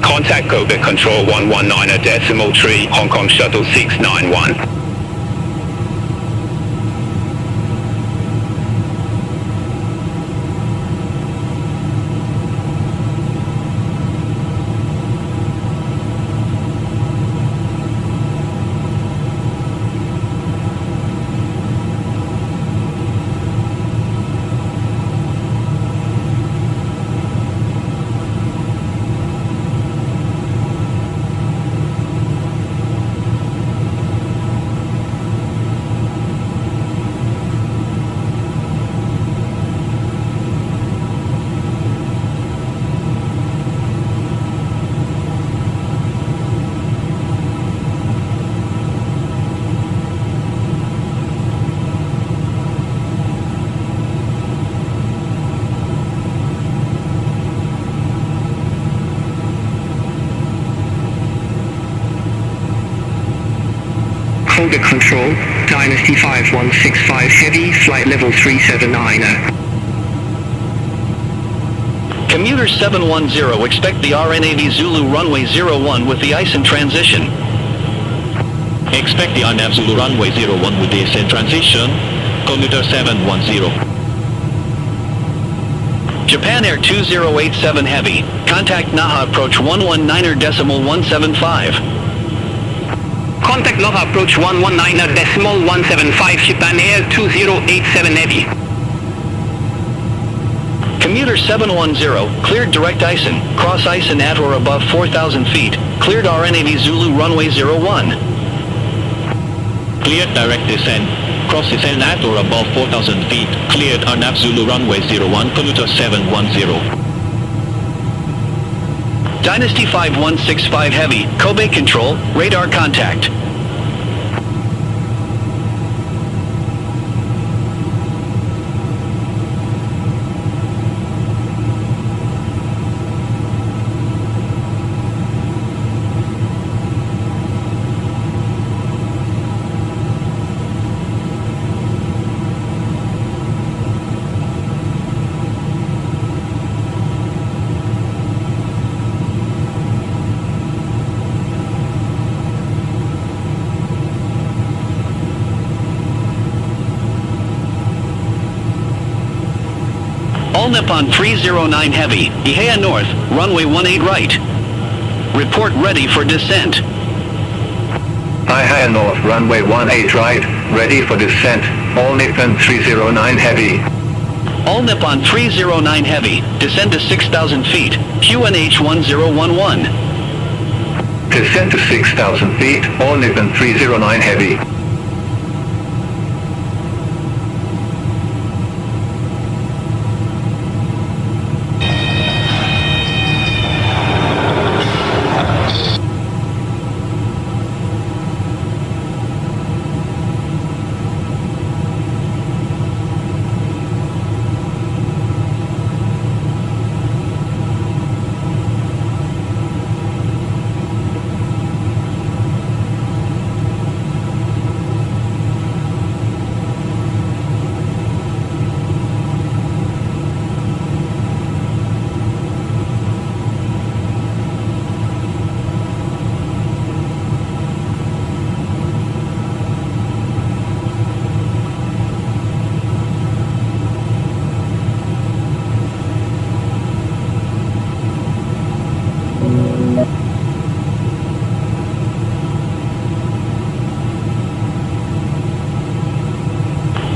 Contact Kobe Control 119.3, Hong Kong Shuttle 691. Kobe Control, Dynasty 5165 Heavy, flight level 379er. Commuter 710, expect the RNAV Zulu runway 01 with the ICE in transition. Expect the RNAV Zulu runway 01 with the ICE in transition, commuter 710. Japan Air 2087 Heavy, contact Naha approach 119.175. Contact Naha approach 119.175, Japan Air 2087 Heavy. Commuter 710, cleared direct ISIN, cross ISIN at or above 4,000 feet, cleared RNAV Zulu runway 01. Cleared direct descent, cross descent at or above 4,000 feet, cleared RNAV Zulu runway 01, commuter 710. Dynasty 5165 Heavy, Kobe control, radar contact. All Nippon 309 Heavy, Ihea North, runway 18 right. Report ready for descent. Ihea North, runway 18 right, ready for descent. All Nippon 309 Heavy. All Nippon 309 Heavy, descend to 6,000 feet, QNH 1011. Descent to 6,000 feet, all Nippon 309 Heavy.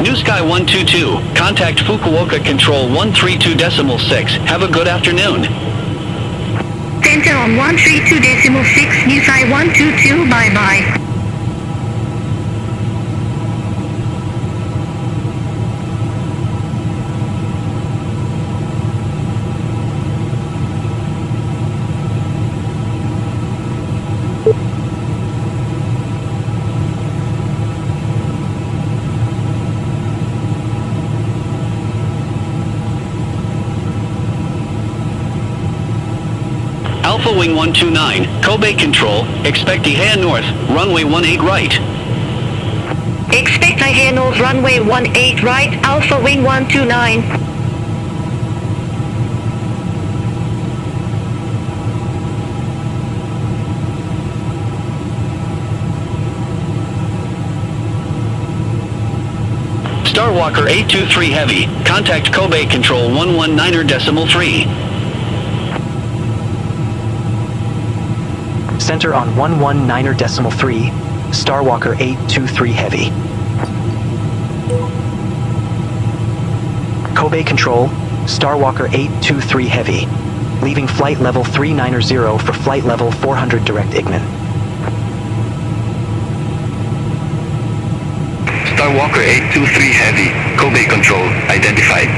New Sky 122, contact Fukuoka Control 132.6. Have a good afternoon. Center on 132.6, New Sky 122, bye-bye. Alpha Wing 129, Kobe Control, expect Ihea North, runway 18 right. Expect Ihea North, runway 18 right, Alpha Wing 129. Starwalker 823 Heavy, contact Kobe Control 119.3. Center on 119.3, Starwalker 823 Heavy. Kobe Control, Starwalker 823 Heavy. Leaving flight level 390 for flight level 400 direct Ignan. Starwalker 823 Heavy, Kobe Control, identified.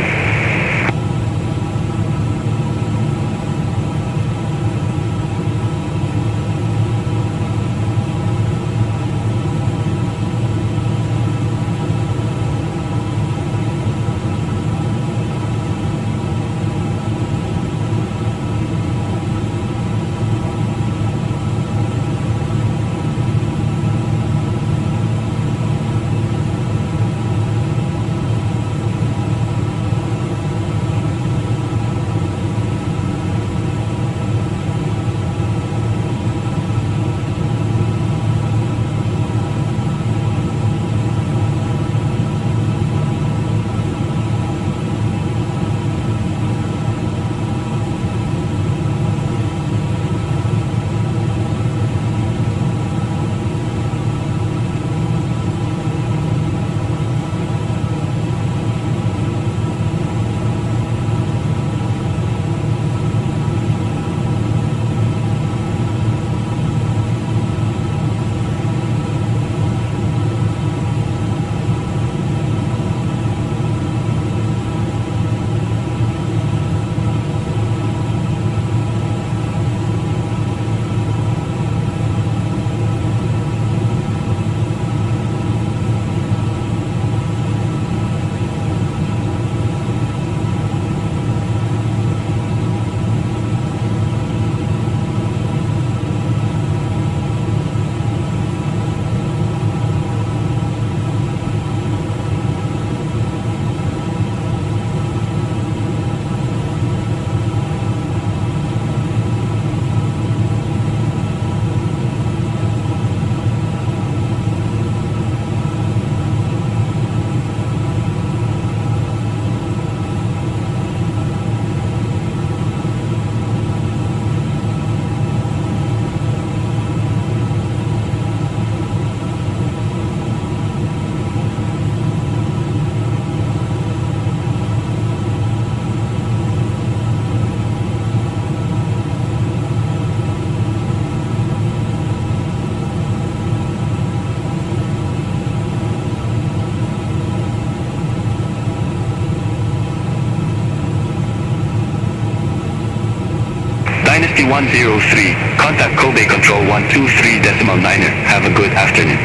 Taxi 103, contact Kobe Control 123.9er. Have a good afternoon.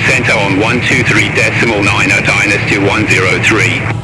Center on 123.9er, Dynasty 103.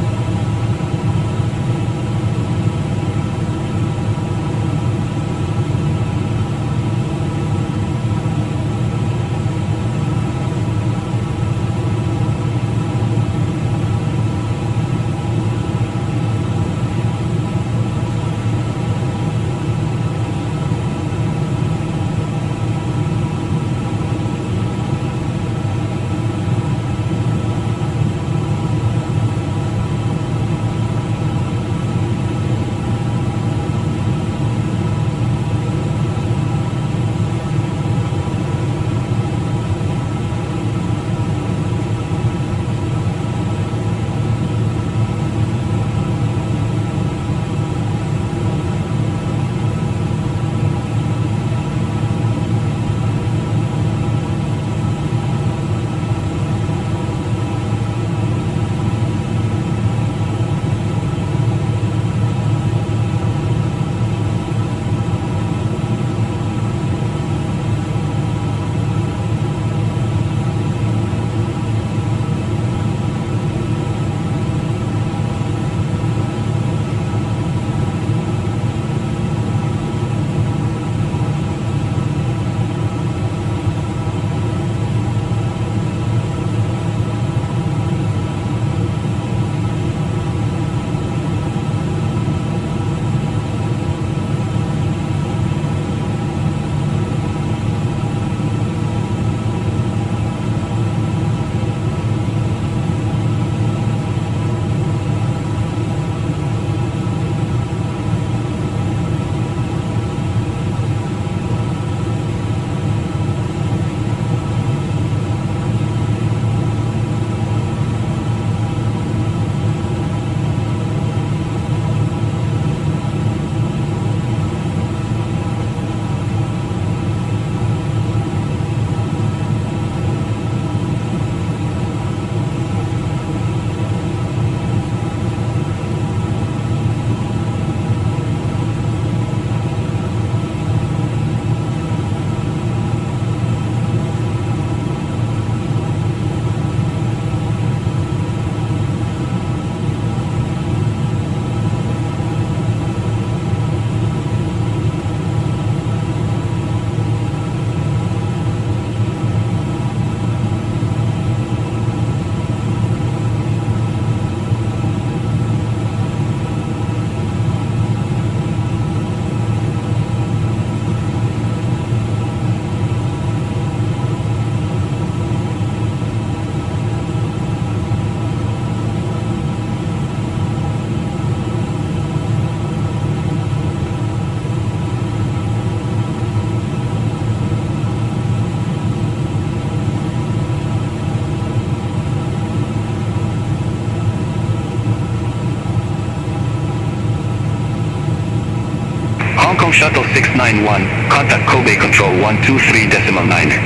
Shuttle 691, contact Kobe Control 123.9er.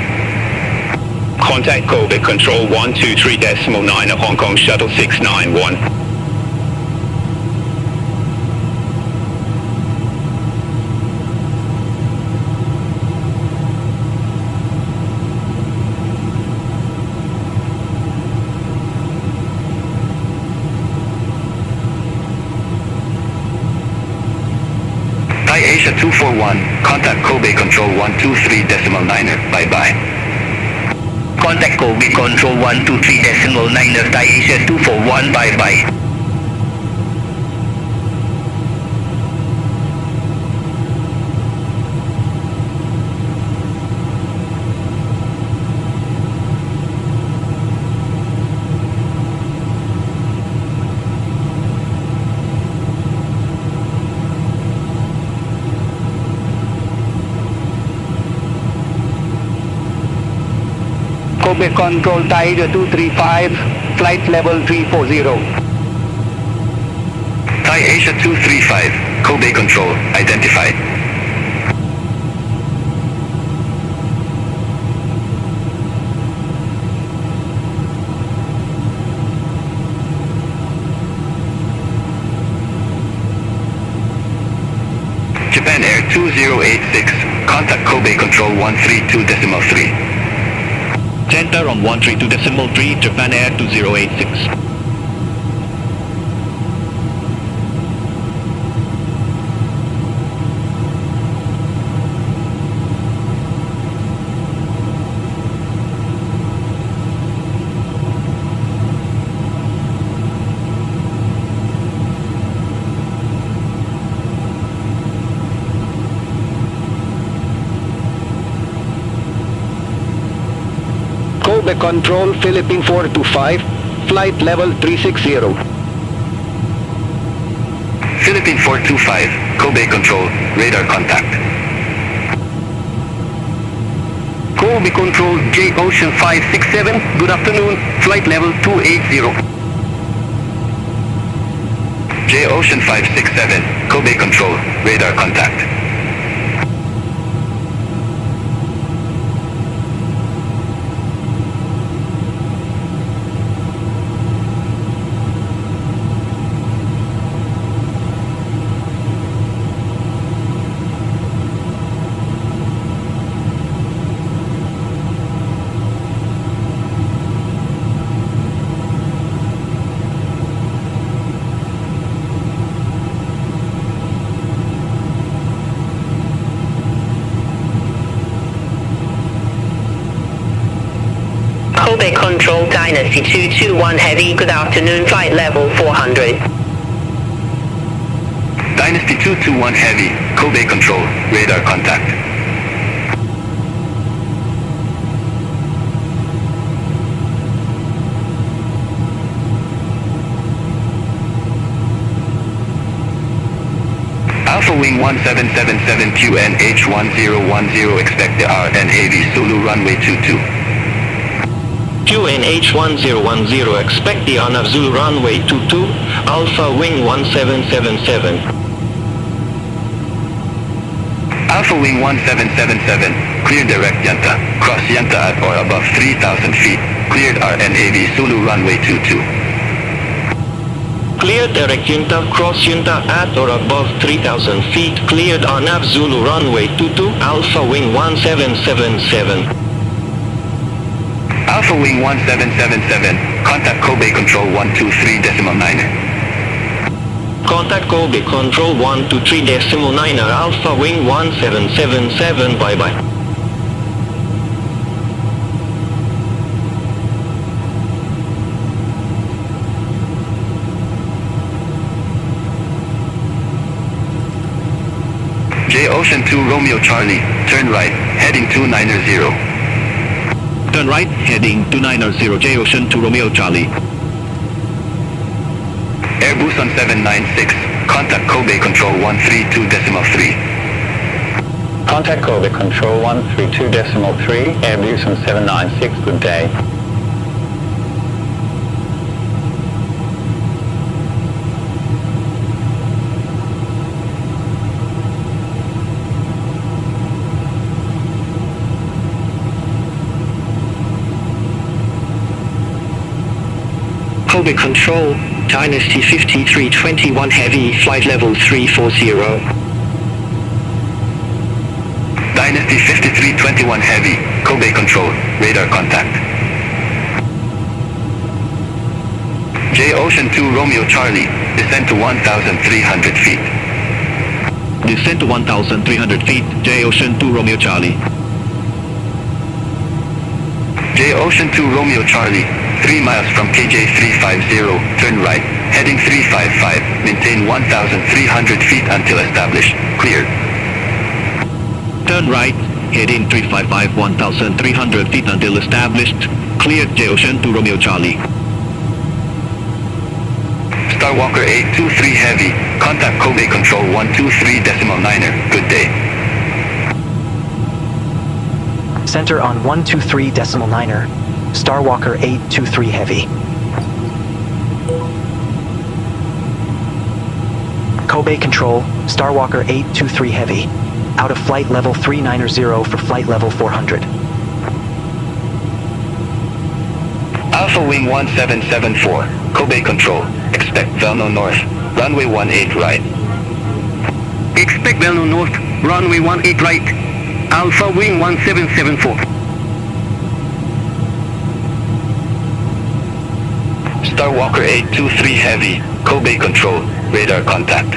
Contact Kobe Control 123.9er, Hong Kong Shuttle 691. Asia 241, contact Kobe Control 123.9er. Bye-bye. Contact Kobe Control 123.9er, Thai Asia 241, bye-bye. Kobe Control Tiger 235, flight level 340. Thai Asia 235, Kobe Control, identified. Japan Air 2086, contact Kobe Control 132.3. Center on 132.3, Japan Air 2086. Kobe Control, Philippine 425, flight level 360. Philippine 425, Kobe Control, radar contact. Kobe Control, J Ocean 567, good afternoon, flight level 280. J Ocean 567, Kobe Control, radar contact. Kobe Control Dynasty 221 Heavy, good afternoon, flight level 400. Dynasty 221 Heavy, Kobe Control, radar contact. Alpha Wing 1777 QNH1010, expect the RNAV Zulu runway 22. QNH1010, expect the RNAV Zulu runway 22, Alpha Wing 1777. Alpha Wing 1777, clear direct Yanta, cross Yanta at or above 3,000 feet, cleared RNAV Zulu runway 22. Cleared direct Yunta, cross Yunta at or above 3,000 feet, cleared RNAV Zulu runway 22, Alpha Wing 1777. Alpha Wing 1777, contact Kobe Control 123.9. Contact Kobe Control 123.9, Alpha Wing 1777, bye-bye. J Ocean 2 Romeo Charlie, turn right, heading 290. Turn right, heading 290, J Ocean 2 Romeo Charlie. Airbus on 796, contact Kobe Control 132.3. Contact Kobe Control 132.3, Airbus on 796, good day. Kobe Control, Dynasty 5321 Heavy, flight level 340. Dynasty 5321 Heavy, Kobe Control, radar contact. J Ocean 2 Romeo Charlie, descend to 1,300 feet. Descend to 1,300 feet, J Ocean 2 Romeo Charlie. J Ocean 2 Romeo Charlie, 3 miles from KJ 350, turn right, heading 355, maintain 1,300 feet until established, cleared. Turn right, heading 355, 1,300 feet until established, cleared, J Ocean 2 Romeo Charlie. Starwalker 823 Heavy, contact Kobe Control 123.9, good day. Center on 123.9, Starwalker 823 Heavy. Kobe Control, Starwalker 823 Heavy. Out of flight level 390 for flight level 400. Alpha Wing 1774, Kobe Control, expect Velno North, runway 18 right. Expect Belno North, runway 18 right, Alpha Wing 1774. Starwalker 823 Heavy, Kobe Control, radar contact.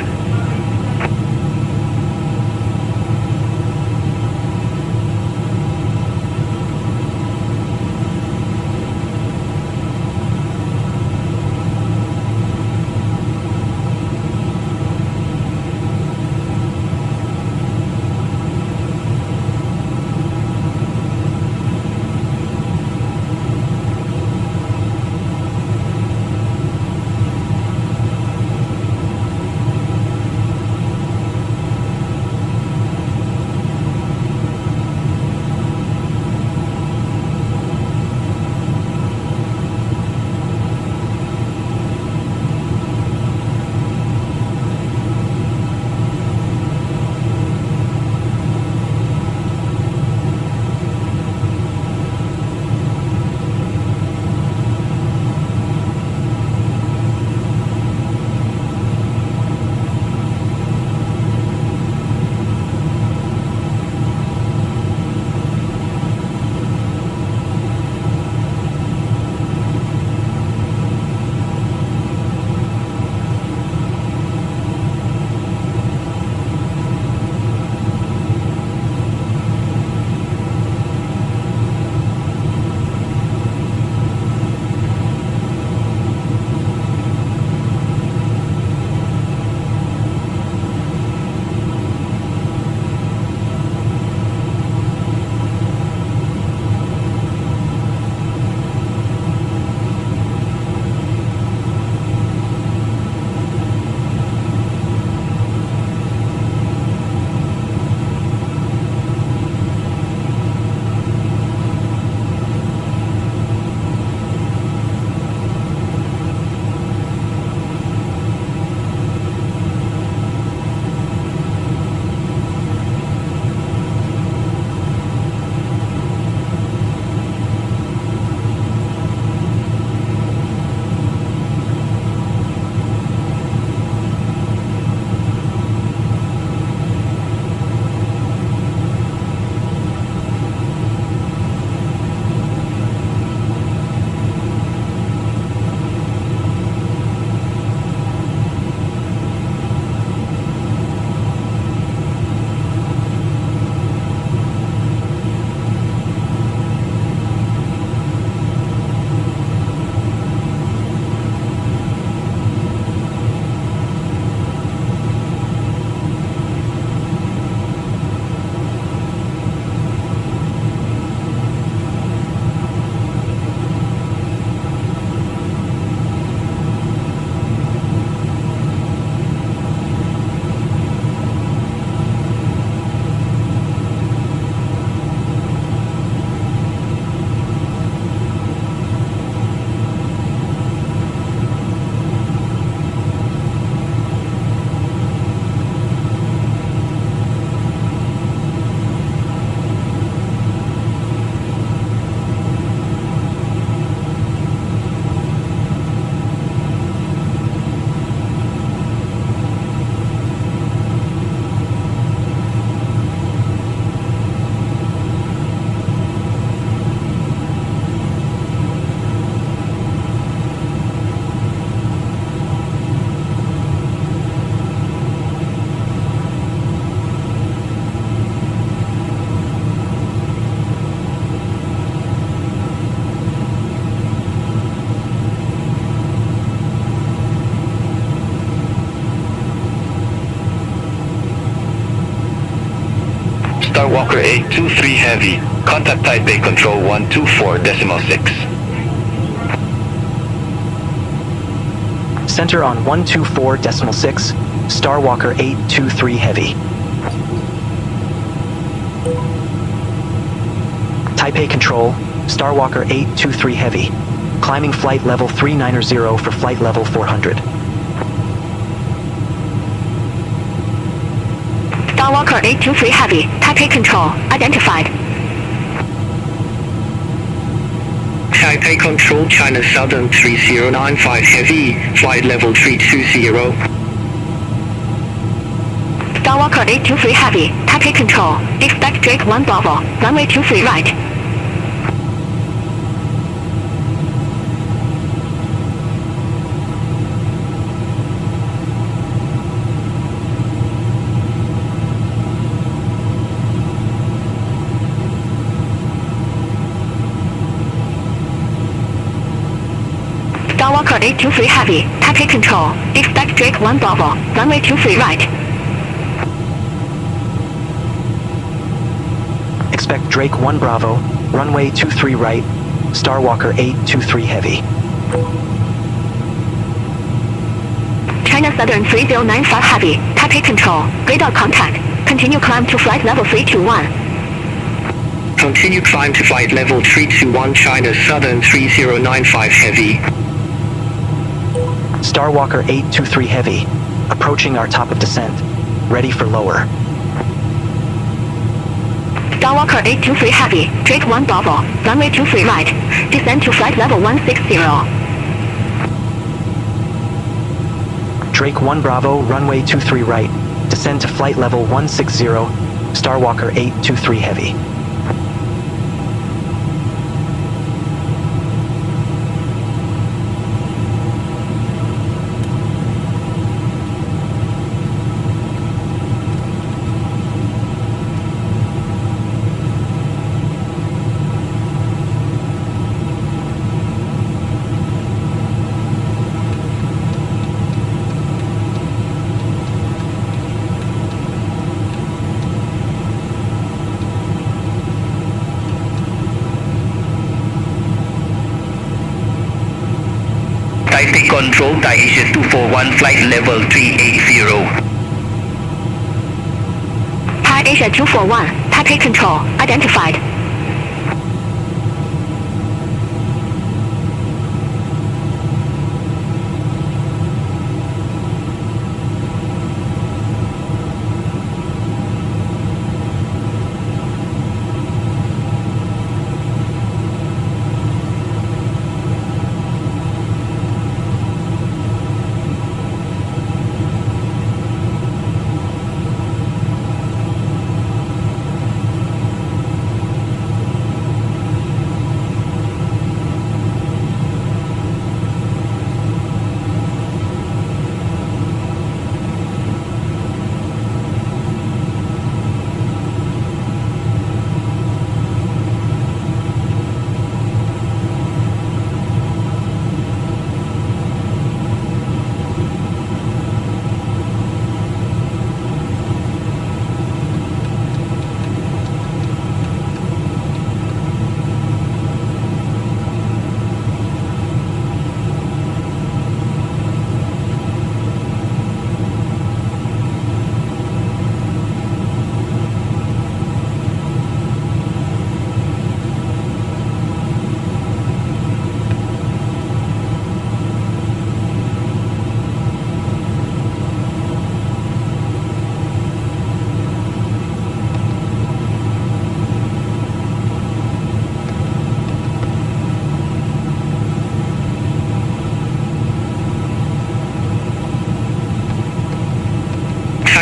Starwalker 823 Heavy, contact Taipei Control 124.6. Center on 124.6, Starwalker 823 Heavy. Taipei Control, Starwalker 823 Heavy. Climbing flight level 390 for flight level 400. Starwalker 823 Heavy, Taipei Control, identified. Taipei Control, China Southern 3095 Heavy, flight level 320. Starwalker 823 Heavy, Taipei Control, expect Drake 1 Bravo, runway 23 right. Starwalker 823 Heavy, Taipei Control, expect Drake 1 Bravo, runway 23 right. Expect Drake 1 Bravo, runway 23 right, Starwalker 823 Heavy. China Southern 3095 Heavy, Taipei Control, radar contact, continue climb to flight level 321. Continue climb to flight level 321 China Southern 3095 Heavy. Starwalker 823 Heavy, approaching our top of descent, ready for lower. Starwalker 823 Heavy, Drake 1 Bravo, runway 23 right, descend to flight level 160. Drake 1 Bravo, runway 23 right, descend to flight level 160, Starwalker 823 Heavy. Taipei Control, Thai Asia 241, flight level 380. Thai Asia 241, Taipei Control, identified.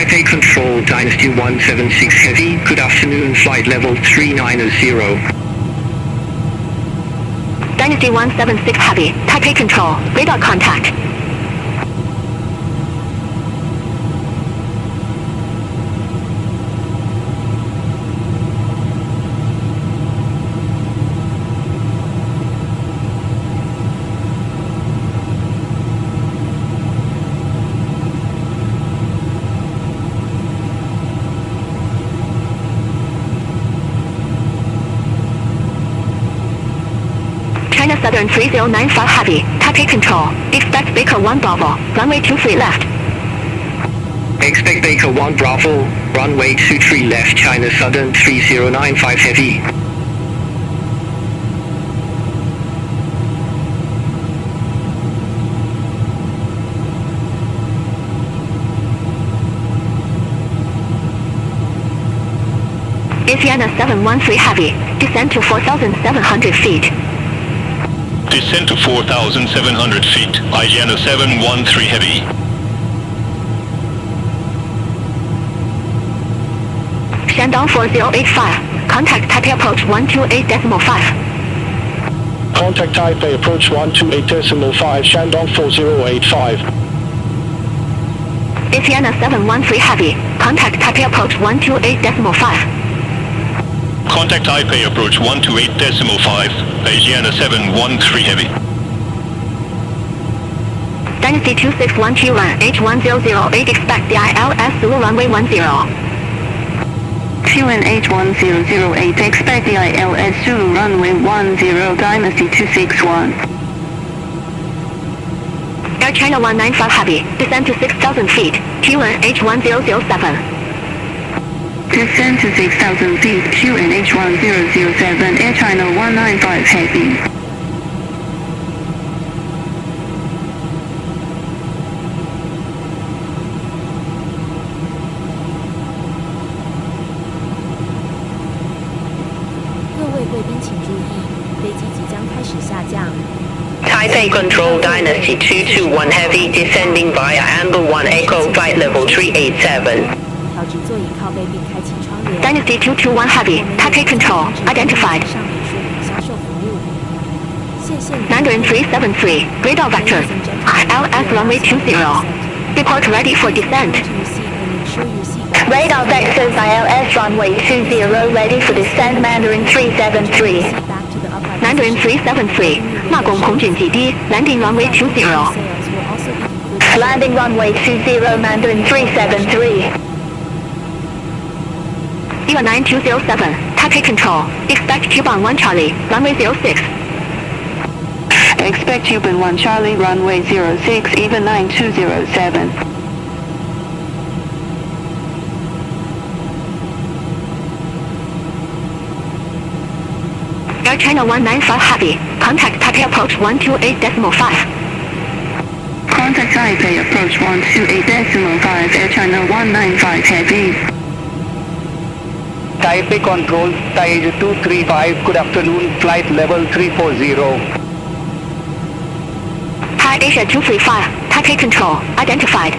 Taipei Control, Dynasty 176 Heavy, good afternoon, flight level 390. Dynasty 176 Heavy, Taipei Control, radar contact. China Southern 3095 Heavy, Taipei Control, expect Baker 1 Bravo, runway 23 left. Expect Baker 1 Bravo, runway 23 left, China Southern 3095 Heavy. Asiana 713 Heavy, descend to 4,700 feet. Descend to 4,700 feet. Asiana 713 Heavy. Shandong 4085. Contact Taipei approach 128.5. Contact Taipei approach 128.5, Shandong 4085. Asiana 713 Heavy. Contact Taipei approach 128.5. Contact Taipei approach 128.5, Asiana 713 Heavy. Dynasty 261 Q1 H1008 expect the ILS Zulu runway 10. Q1 H1008 expect the ILS Zulu runway 10 Dynasty 261. Air China 195 Heavy. Descend to 6,000 feet. Q1 H1007. Descend to 6,000 feet, Q1 H1007, Air China 195 Heavy. Taipei Control Dynasty 221 Heavy descending via Angle 1 Echo flight level 387. Dynasty 221 Heavy. Taipei Control identified. Mandarin 373 radar vectors. ILS runway 20. Report ready for descent. Radar vectors ILS runway 20 ready for descent. Mandarin 373. Mandarin 373. 纳拱空军基地 landing runway 20. Landing runway 20 Mandarin 373. EVA 9207. Taipei Control. Expect Cuban 1 Charlie. Runway 06. Expect Cuban 1 Charlie, runway 06, EVA 9207. Air China 195 Heavy. Contact Taipei approach 128.5. Contact Taipei approach 128.5, Air China 195 Heavy. Taipei Control, Taipei 235, good afternoon, flight level 340. Thai Asia 235. Taipei Control identified.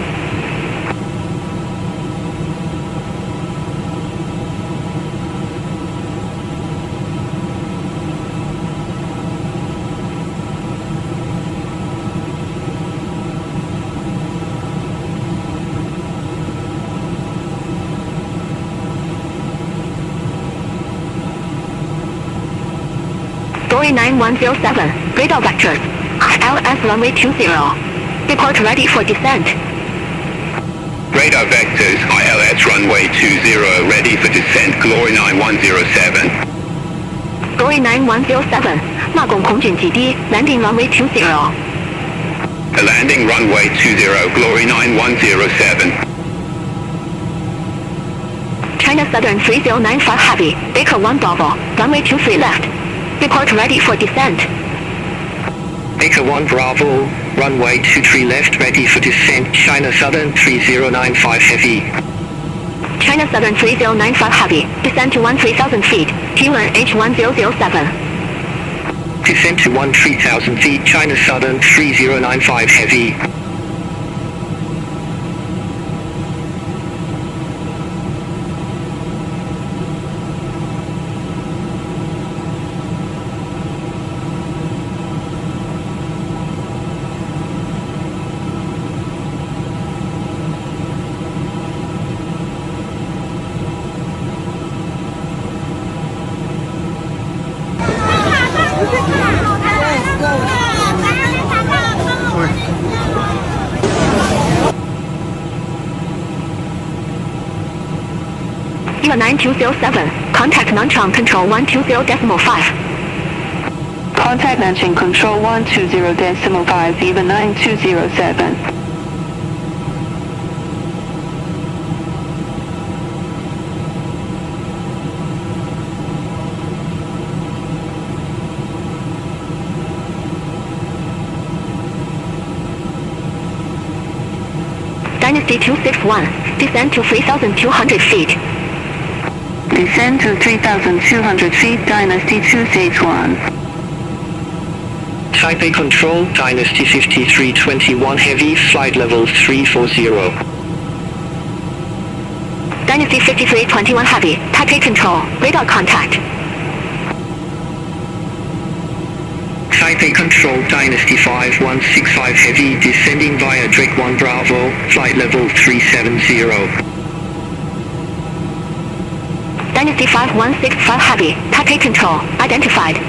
Dory 9107. Radar vectors. ILS runway 20. Report ready for descent. Radar vectors, ILS runway 20 ready for descent, Glory 9107. Dory 9107. 纳拱空军基地 landing runway 20. Landing runway 20, Glory 9107. China Southern 3095 Heavy. Baker 1 Bravo. Runway 23 left. Report ready for descent. Baker 1 Bravo, runway 23 left, ready for descent, China Southern 3095 Heavy. China Southern 3095 Heavy. Descend to 13,000 feet. Q1 H1007. Descent to 13,000 feet, China Southern 3095 Heavy. EVA 9207. Contact Nanchang Control 120.5. Contact Nanchang Control 120.5, EVA 9207. Dynasty 261. Descend to 3,200 feet. Descend to 3,200 feet, Dynasty 261. Taipei Control, Dynasty 5321 Heavy, flight level 340. Dynasty 5321 Heavy, Taipei Control, radar contact. Taipei Control, Dynasty 5165 Heavy, descending via Drake 1 Bravo, flight level 370. Dynasty 5165 Heavy, Taipei Control, identified.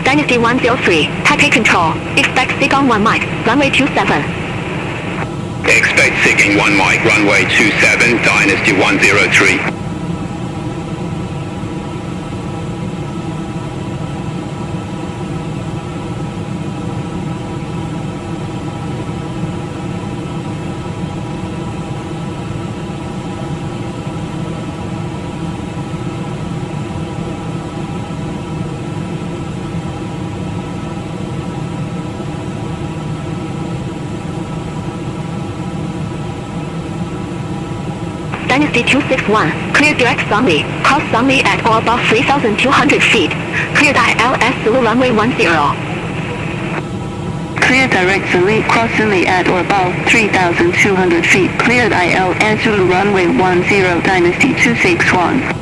Dynasty 103, Taipei Control, expect Seagon 1 Mike, runway 27. Expect Seeking 1 Mike, runway 27, Dynasty 103. Dynasty 261, clear direct Songli, cross Songli at or above 3,200 feet. Cleared ILS Zulu runway 10. Clear direct Zulu, cross Zulu at or above 3,200 feet. Cleared ILS Zulu runway 10, Dynasty 261.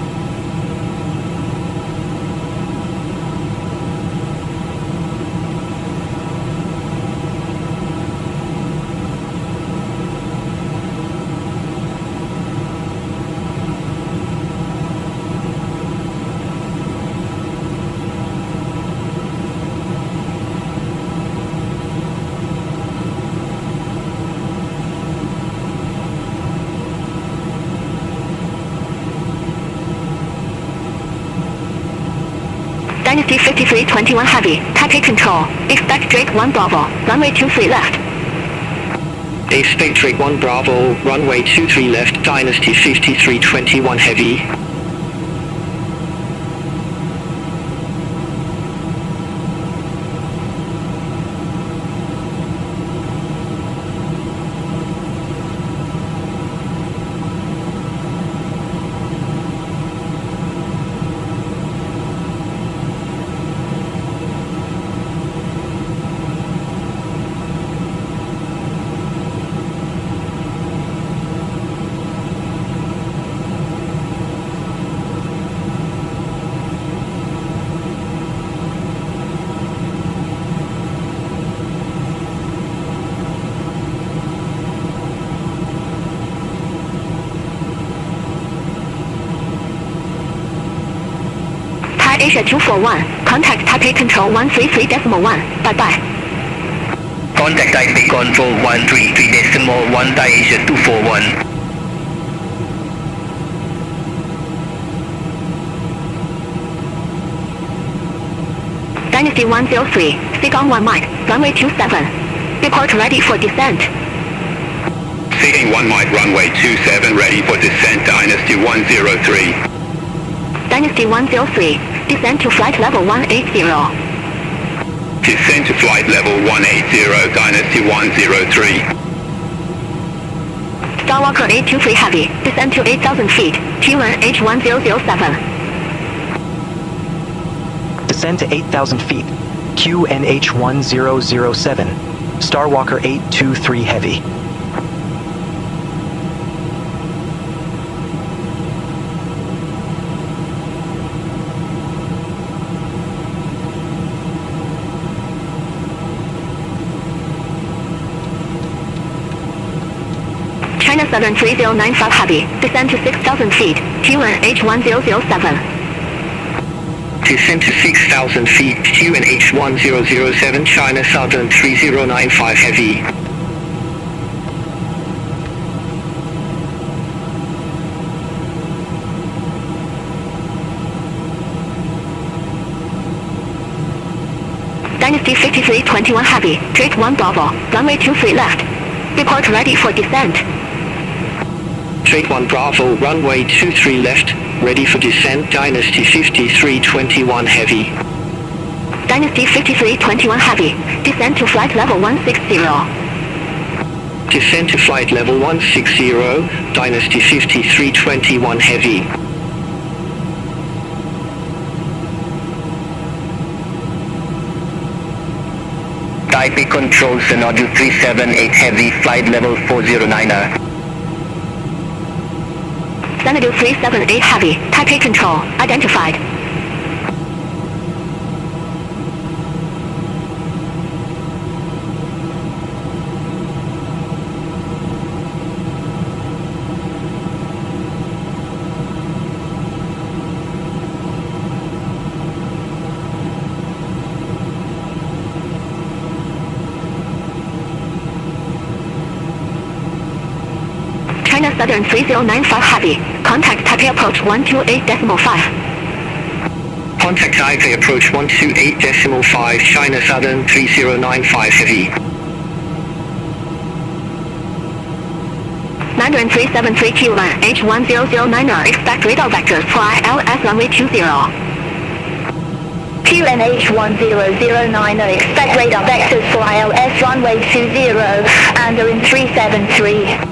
Dynasty 5321 Heavy, Taipei Control, expect Drake 1 Bravo, runway 23 left. Expect Drake 1 Bravo, runway 23 left, Dynasty 5321 Heavy. Asia 241, contact Taipei Control 133.1, bye-bye. Contact Taipei Control 133.1, Thai Asia 241. Dynasty 103, Seagon 1 Mike, runway 27. Report ready for descent. Seeking 1 Mike, runway 27, ready for descent, Dynasty 103. Dynasty 103, descend to flight level 180. Descend to flight level 180, Dynasty 103. Starwalker 823 Heavy, descend to 8,000 feet, T1 H1007. Descend to 8,000 feet, QNH1007, Starwalker 823 Heavy. China Southern 3095 Heavy, descend to 6,000 feet, T1 H1007. Descend to 6,000 feet, QNH 1007, China Southern 3095 heavy. Dynasty 5321 heavy, Drake 1 Bravo, runway 23 left. Report ready for descent. Drake 1 Bravo, runway 23 left, ready for descent, Dynasty 5321 heavy. Dynasty 5321 heavy, descend to flight level 160. Descend to flight level 160, Dynasty 5321 heavy. Taipei Control, Synodule 378 Heavy, flight level 409er. Synodule 378 Heavy, Taipei Control, identified. China Southern 3095 Heavy, contact Taipei approach 128.5. Contact Taipei approach 128.5, China Southern 3095 heavy. Mandarin 373 Q1 H1009er, expect radar vectors for ILS runway 20. QNH 1009er, expect radar vectors for ILS runway 20, Mandarin 373.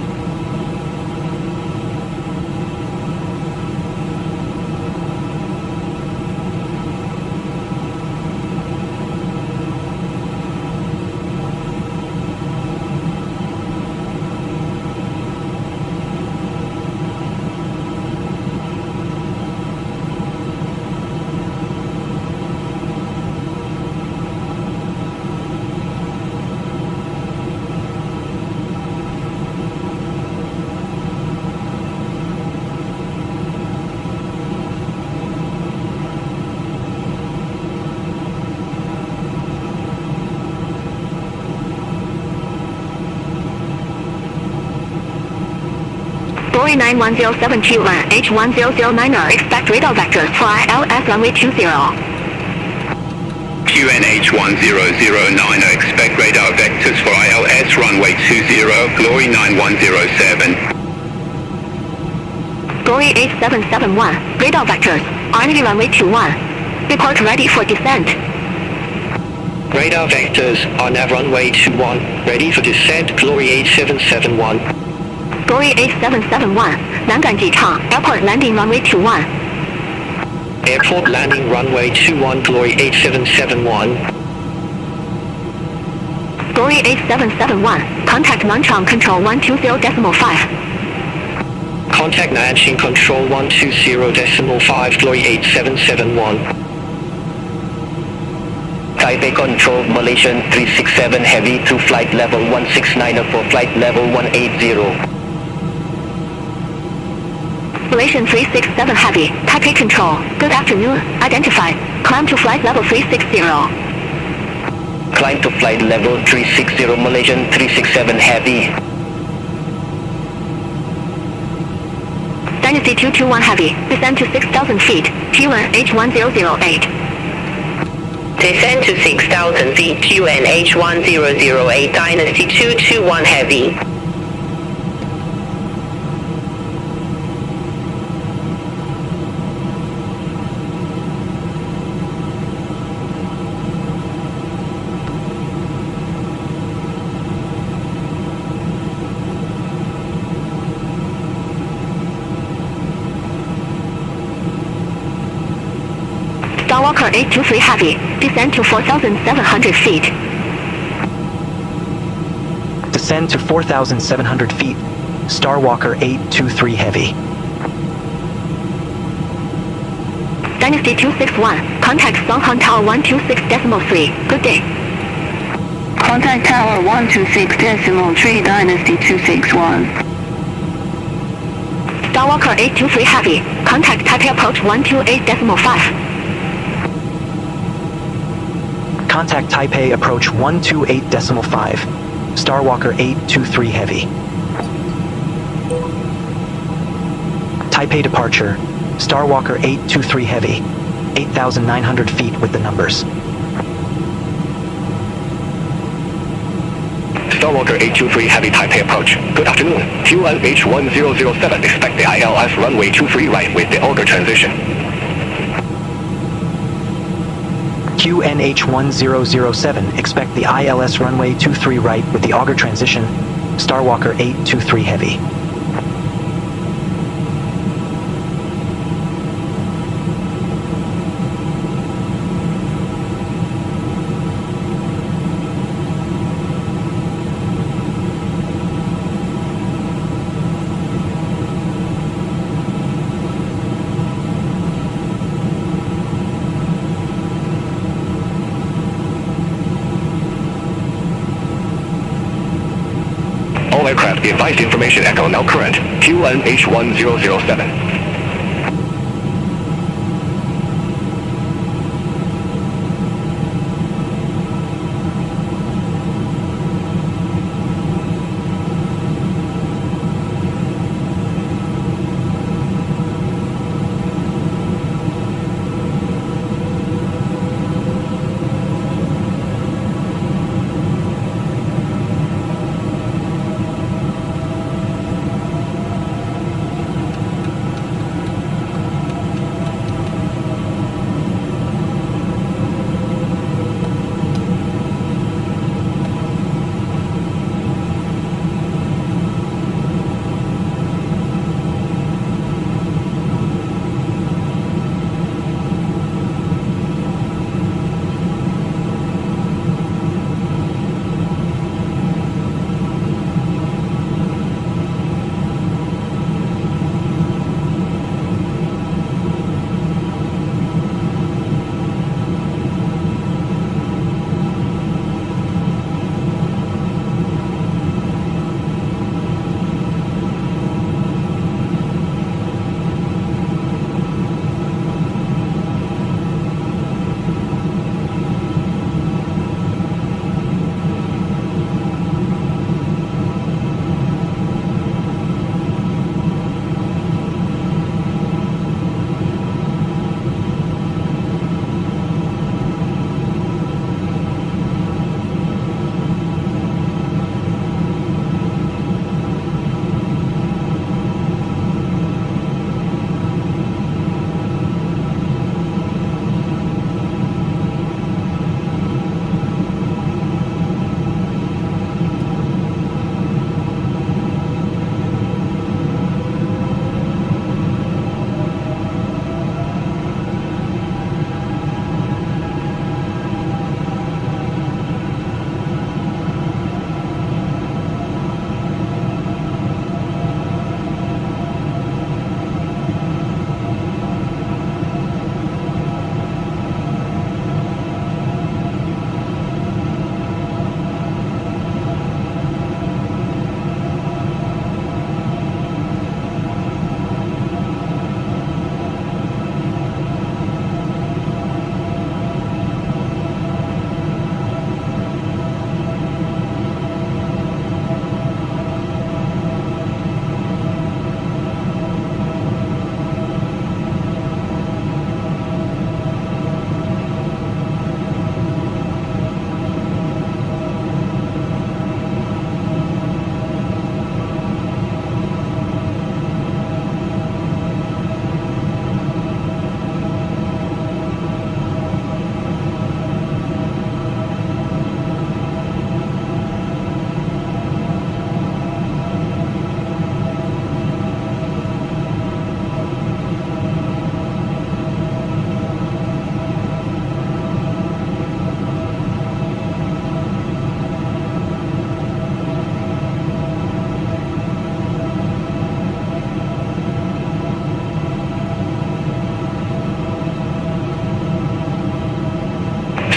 Glory 9107 Q1 H1009er, expect radar vectors for ILS runway 20. QNH 1009er, expect radar vectors for ILS runway 20, Glory 9107. Glory 8771, radar vectors, Army runway 21. Report ready for descent. Radar vectors are now runway 21, ready for descent, Glory 8771. Glory 8771, 南港机场 Airport landing runway 21. Airport landing runway 21, Glory 8771. Glory 8771, contact Nanchang Control 120.5. Contact Nanjing Control 120.5, Glory 8771. Taipei Control, Malaysian 367 Heavy to flight level 169er for flight level 180. Malaysian 367 Heavy, Taipei Control, good afternoon, identified, climb to flight level 360. Climb to flight level 360, Malaysian 367 Heavy. Dynasty 221 Heavy, descend to 6,000 feet, T1 H1008. Descend to 6,000 feet, QNH 1008, Dynasty 221 Heavy. Starwalker 823 Heavy, descend to 4,700 feet. Descend to 4,700 feet. Starwalker 823 Heavy. Dynasty 261, contact Songhang Tower 126.3, good day. Contact Tower 126.3, Dynasty 261. Starwalker 823 Heavy, contact Taipei approach 128.5. Contact Taipei approach 128.5. Starwalker 823 heavy. Taipei departure. Starwalker 823 heavy. 8,900 feet with the numbers. Starwalker 823 heavy Taipei approach. Good afternoon. QNH1007 expect the ILS runway 23 right with the Auger transition. QNH1007 expect the ILS runway 23 right with the Auger transition. Starwalker 823 heavy. All aircraft be advised information echo now current. QNH1007.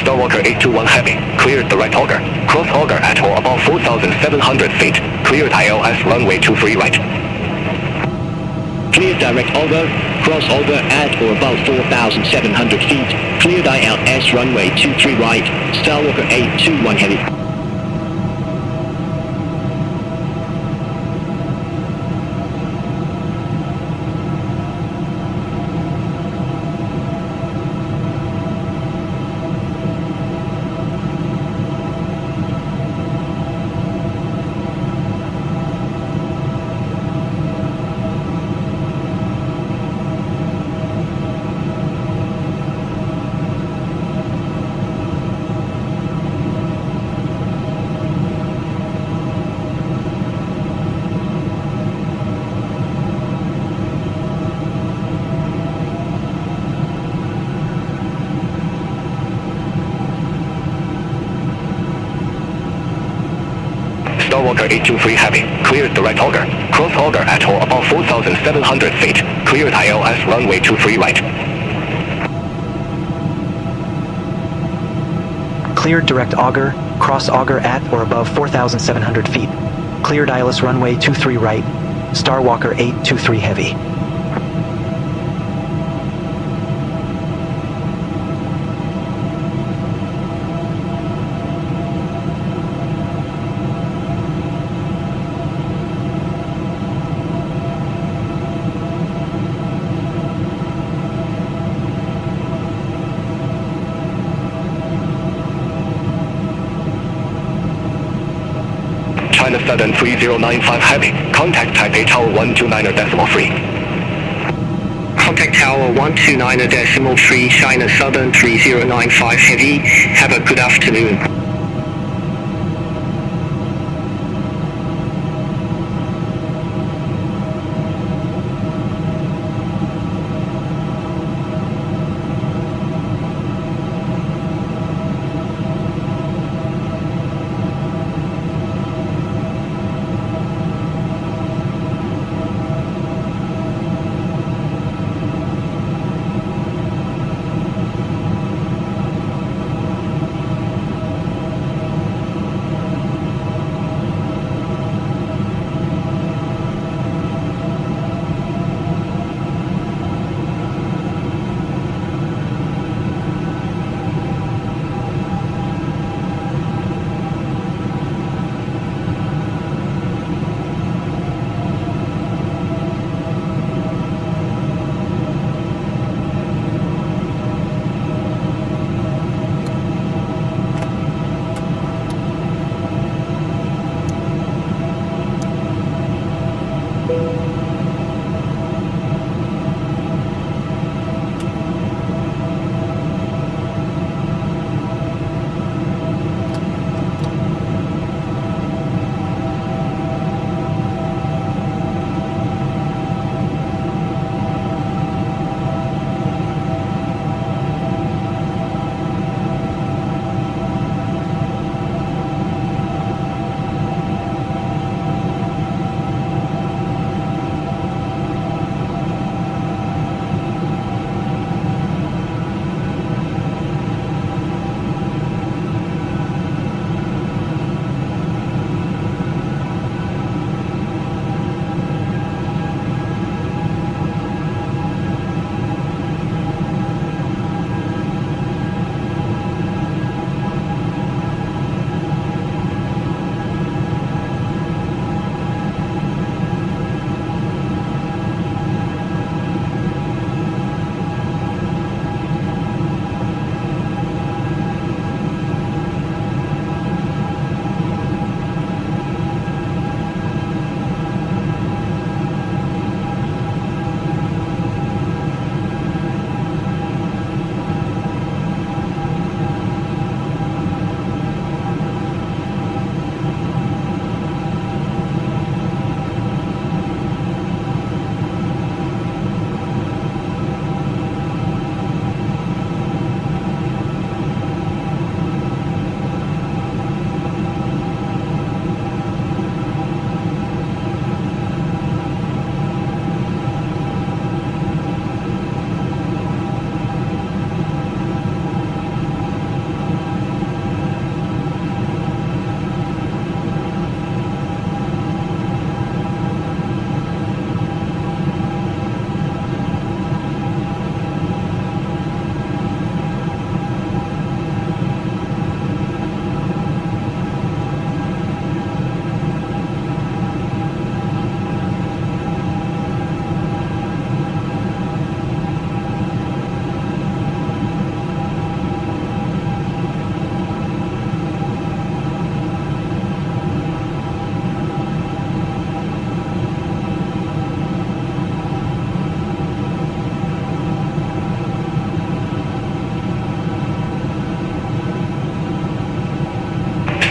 Starwalker 821 heavy, cleared the right auger. Cross auger at or above 4,700 feet. Cleared ILS runway 23 right. Cleared direct auger, cross auger at or above 4,700 feet. Cleared ILS runway 23 right, Starlux 821 heavy. Starwalker 823 heavy, cleared direct auger. Cross auger atoll about 4,700 feet. Cleared ILS runway 23 right. Cleared direct auger, cross auger at or above 4,700 feet. Cleared ILS runway 23 right, Starwalker 823 heavy. China Southern 3095 heavy. Contact Taipei Tower 129.3. Contact Tower 129.3, China Southern 3095 heavy. Have a good afternoon.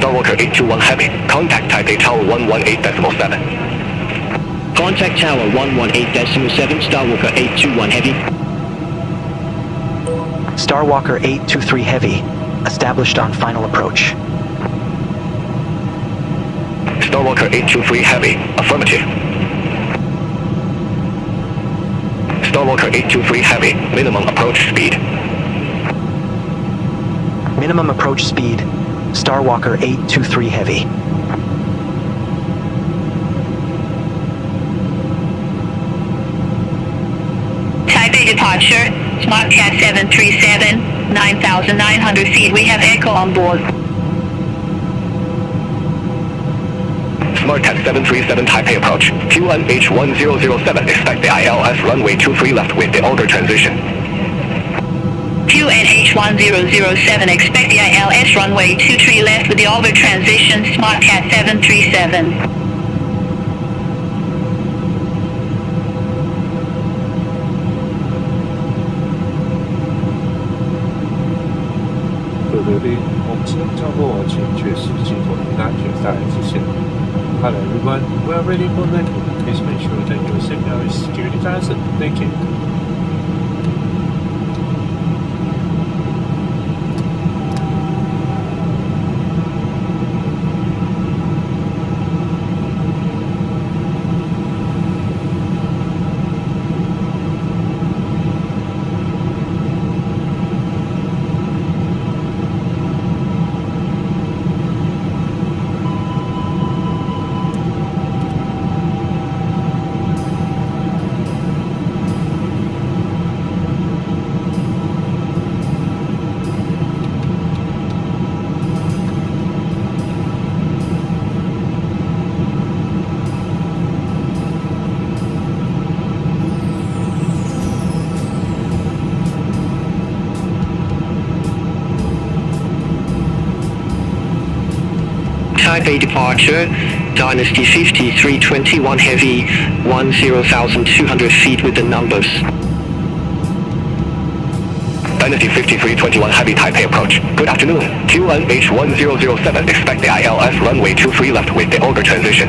Starwalker 821 Heavy. Contact Taipei Tower 118.7. Contact Tower 118.7, Starwalker 821 Heavy. Starwalker 823 Heavy. Established on final approach. Starwalker 823 Heavy. Affirmative. Starwalker 823 Heavy. Minimum approach speed. Minimum approach speed. Starwalker 823 Heavy. Taipei departure, SmartCat 737, 9,900 feet. We have Echo on board. SmartCat 737 Taipei approach. QNH1007. Expect the ILS runway 23 left with the Auger transition. QNH1007, expect the ILS runway 23 left with the Auger transition, SmartCat 737. Hello everyone, we are ready for landing. Please make sure that your signal is securely fastened. Thank you. Taipei departure, Dynasty 5321 Heavy, 10,200 feet with the numbers. Dynasty 5321 Heavy Taipei approach. Good afternoon. QNH1007. Expect the ILS runway 23 left with the Auger transition.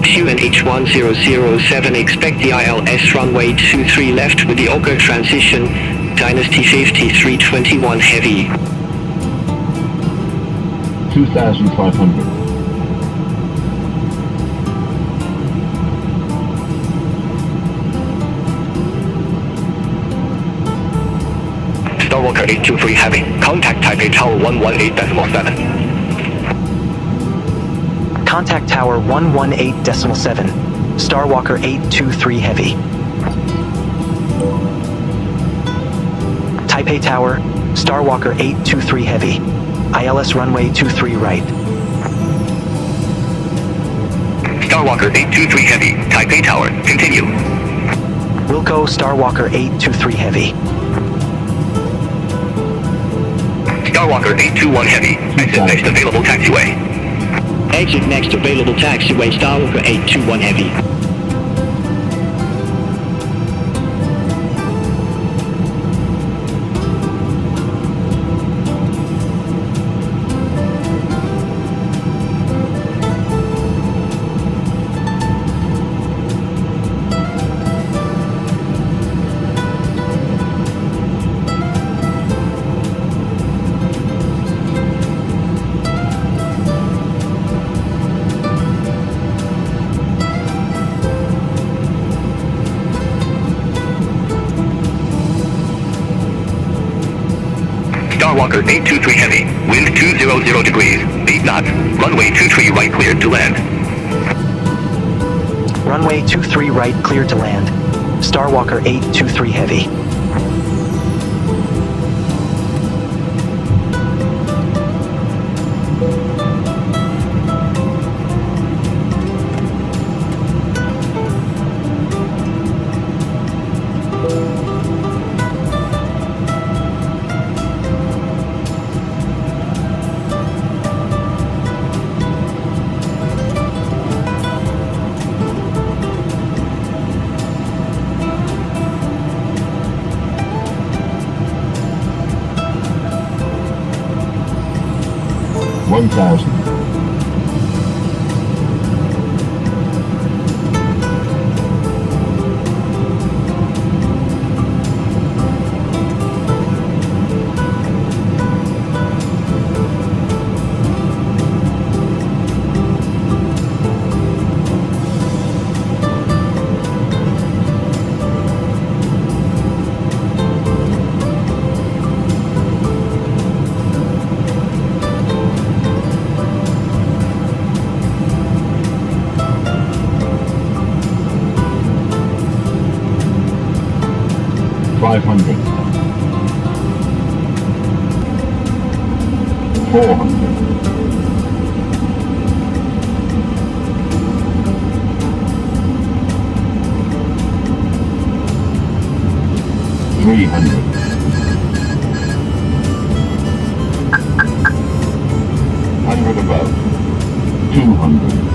QNH1007, expect the ILS runway 23 left with the Auger transition. Dynasty 5321 Heavy. 2,500. Starwalker 823 Heavy. Contact Taipei Tower 118.7. Contact Tower 118.7. Starwalker 823 Heavy. Taipei Tower, Starwalker 823 Heavy. ILS runway 23 right. Starwalker 823 Heavy, Taipei Tower, continue. Wilco Starwalker 823 Heavy. Starwalker 821 Heavy, exit next available taxiway. Exit next available taxiway, Starwalker 821 Heavy. Starwalker 823 Heavy, wind 200 degrees, 8 knots, runway 23 right cleared to land. Runway 23 right cleared to land. Starwalker 823 Heavy. 1,000. 500. 400. 300. 100 above. 200.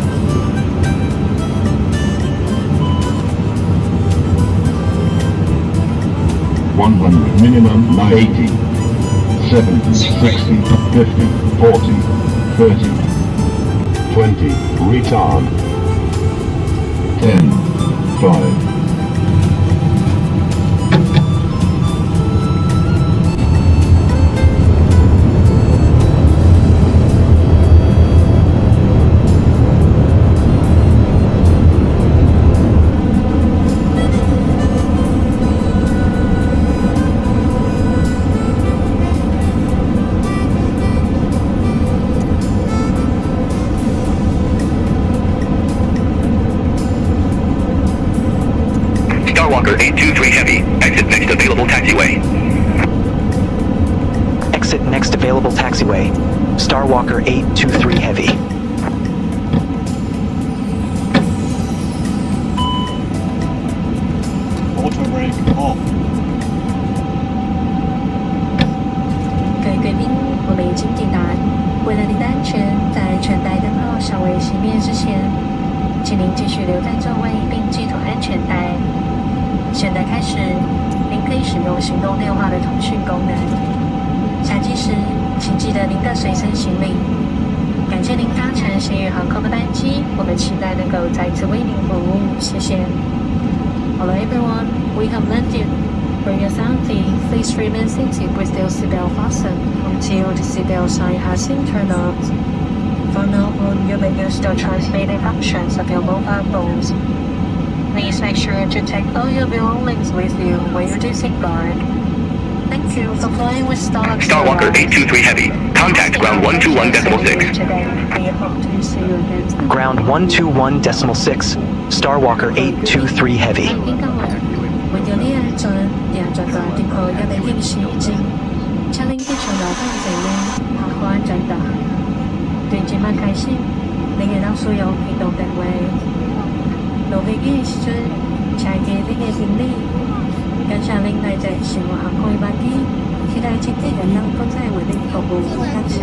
100 minimum, 80, 70, 60, 50, 40, 30, 20, retard, 10, 5. Starwalker 823 Heavy, exit next available taxiway. Exit next available taxiway. Starwalker 823 Heavy. Auto brake off. 各位贵宾，我们已经抵达。为了您的安全，在安全带灯号尚未熄灭之前，请您继续留在座位并系妥安全带。现在开始，您可以使用行动电话的通讯功能。下机时，请记得您的随身行李。感谢您搭乘新宇航空的班机，我们期待能够再次为您服务。谢谢。Hello everyone, we have landed. For your safety, please remain seated with your seatbelt fastened until the seatbelt sign has been turned on. From now on, you may use the transmitting functions of your mobile phones. Please make sure to take all your belongings with you when you do seatbelt. Thank you for flying with Starlux. Starwalker 823 Heavy, contact ground 121.6. Ground 121.6. Starwalker 823 Heavy. 為咗呢一陣，也在大的確一定應時戰，車輛機場流翻這樣，客quan長大。段節目開始，你嘅到所有移動定位。落飛機時，柴嘅呢嘅行李，跟上領帶隻前往航空班機，期待接機人能夠在為您服務，感謝。